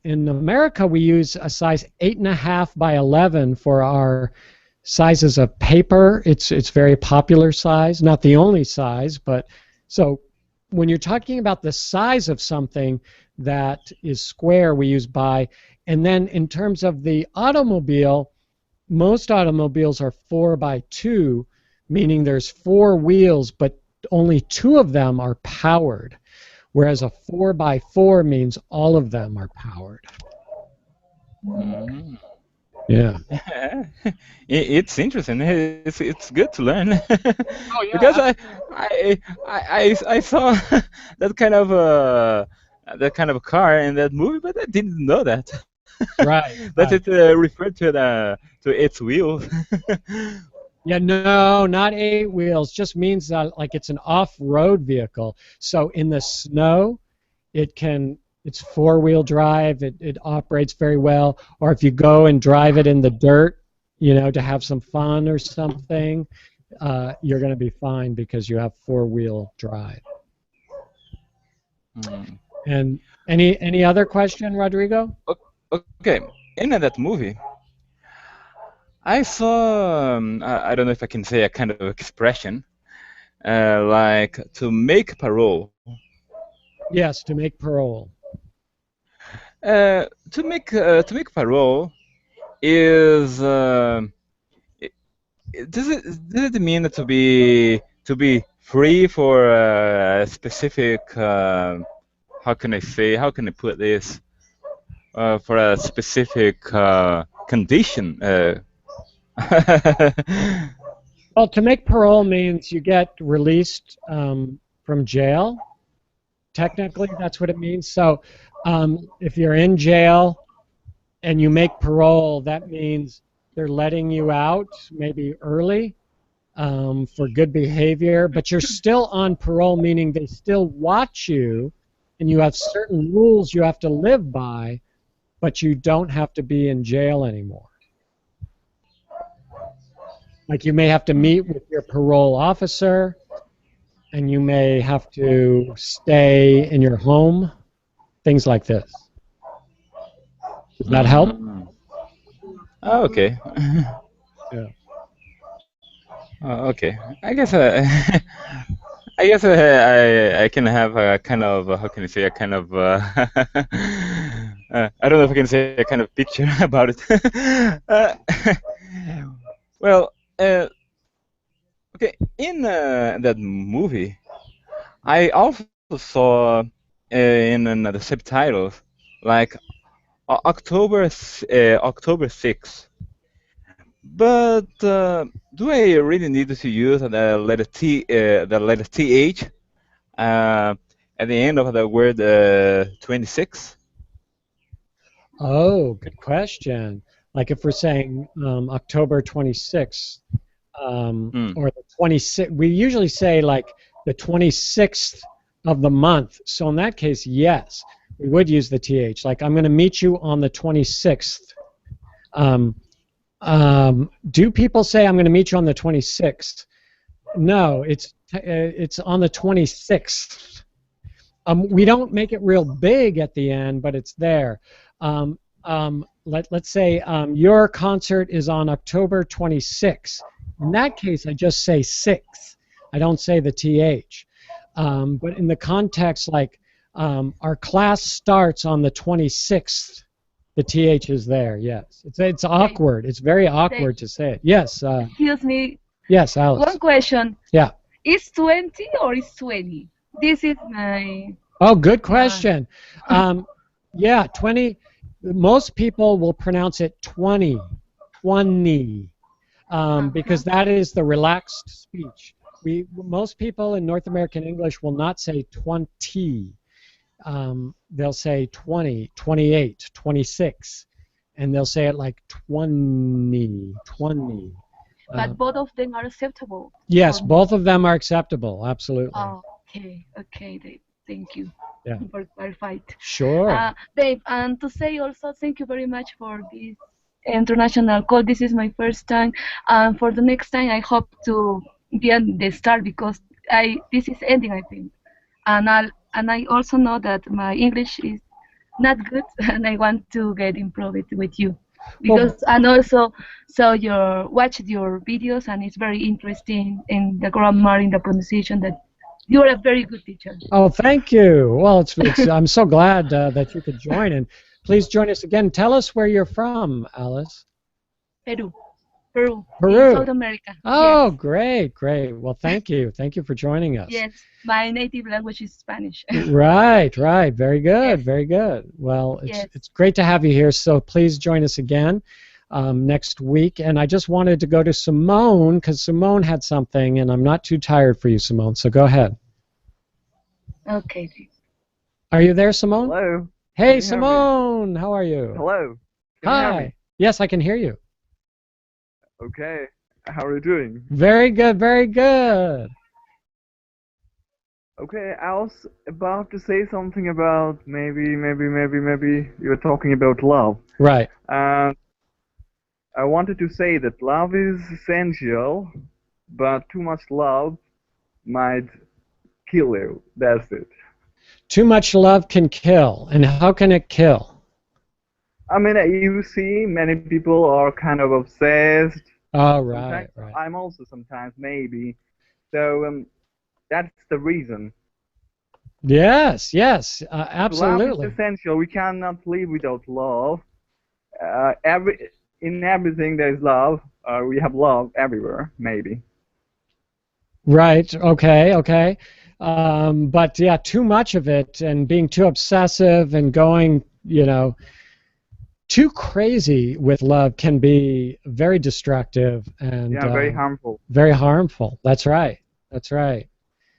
America, we use a size 8.5 by 11 for our sizes of paper. It's very popular size, not the only size, but so when you're talking about the size of something that is square, we use by. And then in terms of the automobile, most automobiles are 4x2, meaning there's four wheels, but only two of them are powered, whereas a 4x4 means all of them are powered. Mm. Yeah. It's interesting. It's good to learn. Oh, yeah. Because I saw that kind of car in that movie, but I didn't know that. Right. That it referred to its wheels. Yeah, no, not 8 wheels. Just means that like it's an off-road vehicle. So in the snow, it's four-wheel drive. It operates very well. Or if you go and drive it in the dirt, to have some fun or something, you're going to be fine because you have four-wheel drive. Mm. And any other question, Rodrigo? Okay, in that movie, I saw, I don't know if I can say a kind of expression, like to make parole. Yes, to make parole. To make parole is does it mean to be free for a specific how can I put this, for a specific condition? Well, to make parole means you get released from jail. Technically, that's what it means. So if you're in jail and you make parole, that means they're letting you out maybe early for good behavior, but you're still on parole, meaning they still watch you and you have certain rules you have to live by, but you don't have to be in jail anymore. Like you may have to meet with your parole officer, and you may have to stay in your home, things like this. Does that help? Oh, okay. Yeah. Okay. I guess I guess I can have a kind of how can I say a kind of I don't know if I can say a kind of picture about it. uh, well, okay, in that movie, I also saw in the subtitles like October 6th. But do I really need to use the letter th uh, at the end of the word 26? Oh, good question. Like if we're saying October 26th Hmm. or the 26th, we usually say like the 26th of the month. So in that case, yes, we would use the th. Like I'm going to meet you on the 26th. Um, do people say I'm going to meet you on the 26th? No, it's on the 26th. We don't make it real big at the end, but it's there. Let's say your concert is on October 26th. In that case, I just say 6. I don't say the th. But in the context, like our class starts on the 26th, the th is there. Yes, it's awkward. It's very awkward to say it. Yes. Excuse me. Yes, Alice. One question. Yeah. Is 20 or is 20? This is my. Oh, good question. Yeah, 20. Most people will pronounce it 20, 20, because that is the relaxed speech. Most people in North American English will not say 20. They'll say 20, 28, 26, and they'll say it like 20, 20. But both of them are acceptable. Yes, both of them are acceptable. Absolutely. Oh, okay, Dave. Thank you for clarifying. Sure. Dave, and to say also thank you very much for this international call. This is my first time. For the next time, I hope to be at the start because this is ending, I think. And I also know that my English is not good, and I want to get improved with you. Because and also watched your videos, and it's very interesting in the grammar, in the pronunciation, that you're a very good teacher. Oh, thank you. Well, it's I'm so glad that you could join, and please join us again. Tell us where you're from, Alice. Peru. Peru. In South America. Oh, yes. Great. Well, thank you for joining us. Yes, my native language is Spanish. Right. Very good. Yes. Very good. Well, it's great to have you here. So please join us again next week. And I just wanted to go to Simone because Simone had something, and I'm not too tired for you, Simone. So go ahead. Okay. Are you there, Simone? Hello. Hey, Simone. How are you? Hello. Can Hi. you hear me? Yes, I can hear you. Okay. How are you doing? Very good. Very good. Okay, I was about to say something about maybe you're talking about love. Right. And I wanted to say that love is essential, but too much love might kill you. That's it. Too much love can kill. And how can it kill? I mean, you see, many people are kind of obsessed. Oh, right. I'm also sometimes, maybe. So that's the reason. Yes, absolutely. Love is essential. We cannot live without love. In everything there is love. We have love everywhere, maybe. Right. Okay. But yeah, too much of it and being too obsessive and going, too crazy with love can be very destructive and very harmful. Very harmful. That's right.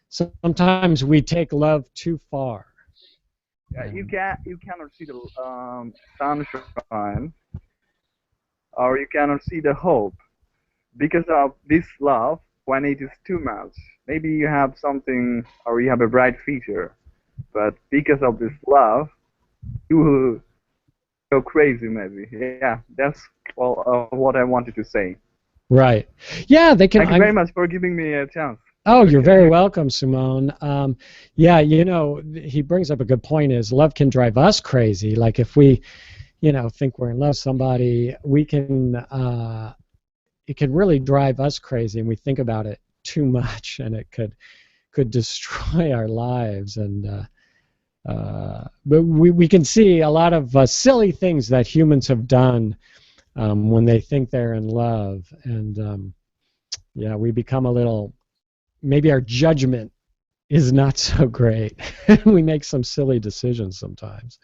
Sometimes we take love too far. You cannot see the sunshine, or you cannot see the hope because of this love. When it is too much, maybe you have something or you have a bright future, but because of this love, you will go crazy. Maybe, yeah. That's what I wanted to say. Right. Yeah, they can. Thank you very much for giving me a chance. Oh, you're very welcome, Simone. Yeah, he brings up a good point. Is love can drive us crazy. Like if we, think we're in love with somebody, we can. It could really drive us crazy, and we think about it too much, and it could could destroy our lives. And but we can see a lot of silly things that humans have done when they think they're in love, and yeah, we become a little. Maybe our judgment is not so great. We make some silly decisions sometimes.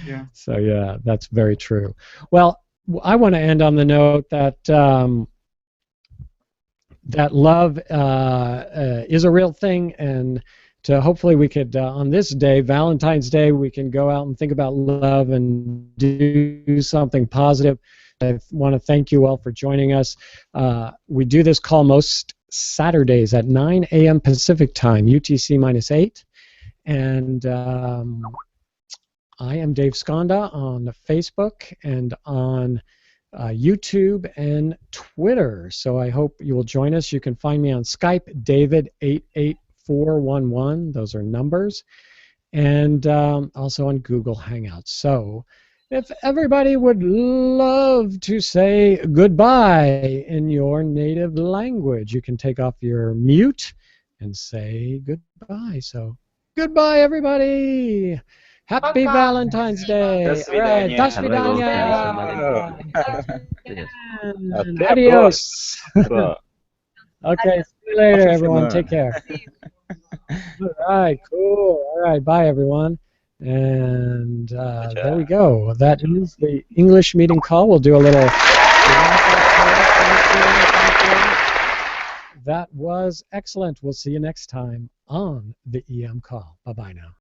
Yeah. So yeah, that's very true. Well, I want to end on the note that that love is a real thing, and to hopefully we could on this day, Valentine's Day, we can go out and think about love and do something positive. I want to thank you all for joining us. We do this call most Saturdays at 9 a.m. Pacific time, UTC -8. And I am Dave Skonda on Facebook and on YouTube and Twitter. So I hope you will join us. You can find me on Skype, David88411. Those are numbers. And also on Google Hangouts. So if everybody would love to say goodbye in your native language, you can take off your mute and say goodbye. So goodbye, everybody. Happy Valentine's Day. Do All right. svidania. Do Hasta luego. Feliz svidania. Adiós. Adios. Well, Okay. See you later, Auf everyone. Wiedersehen. Take care. All right. Cool. All right. Bye, everyone. And there we go. That is the English meeting call. We'll do a little. That was excellent. We'll see you next time on the EM call. Bye-bye now.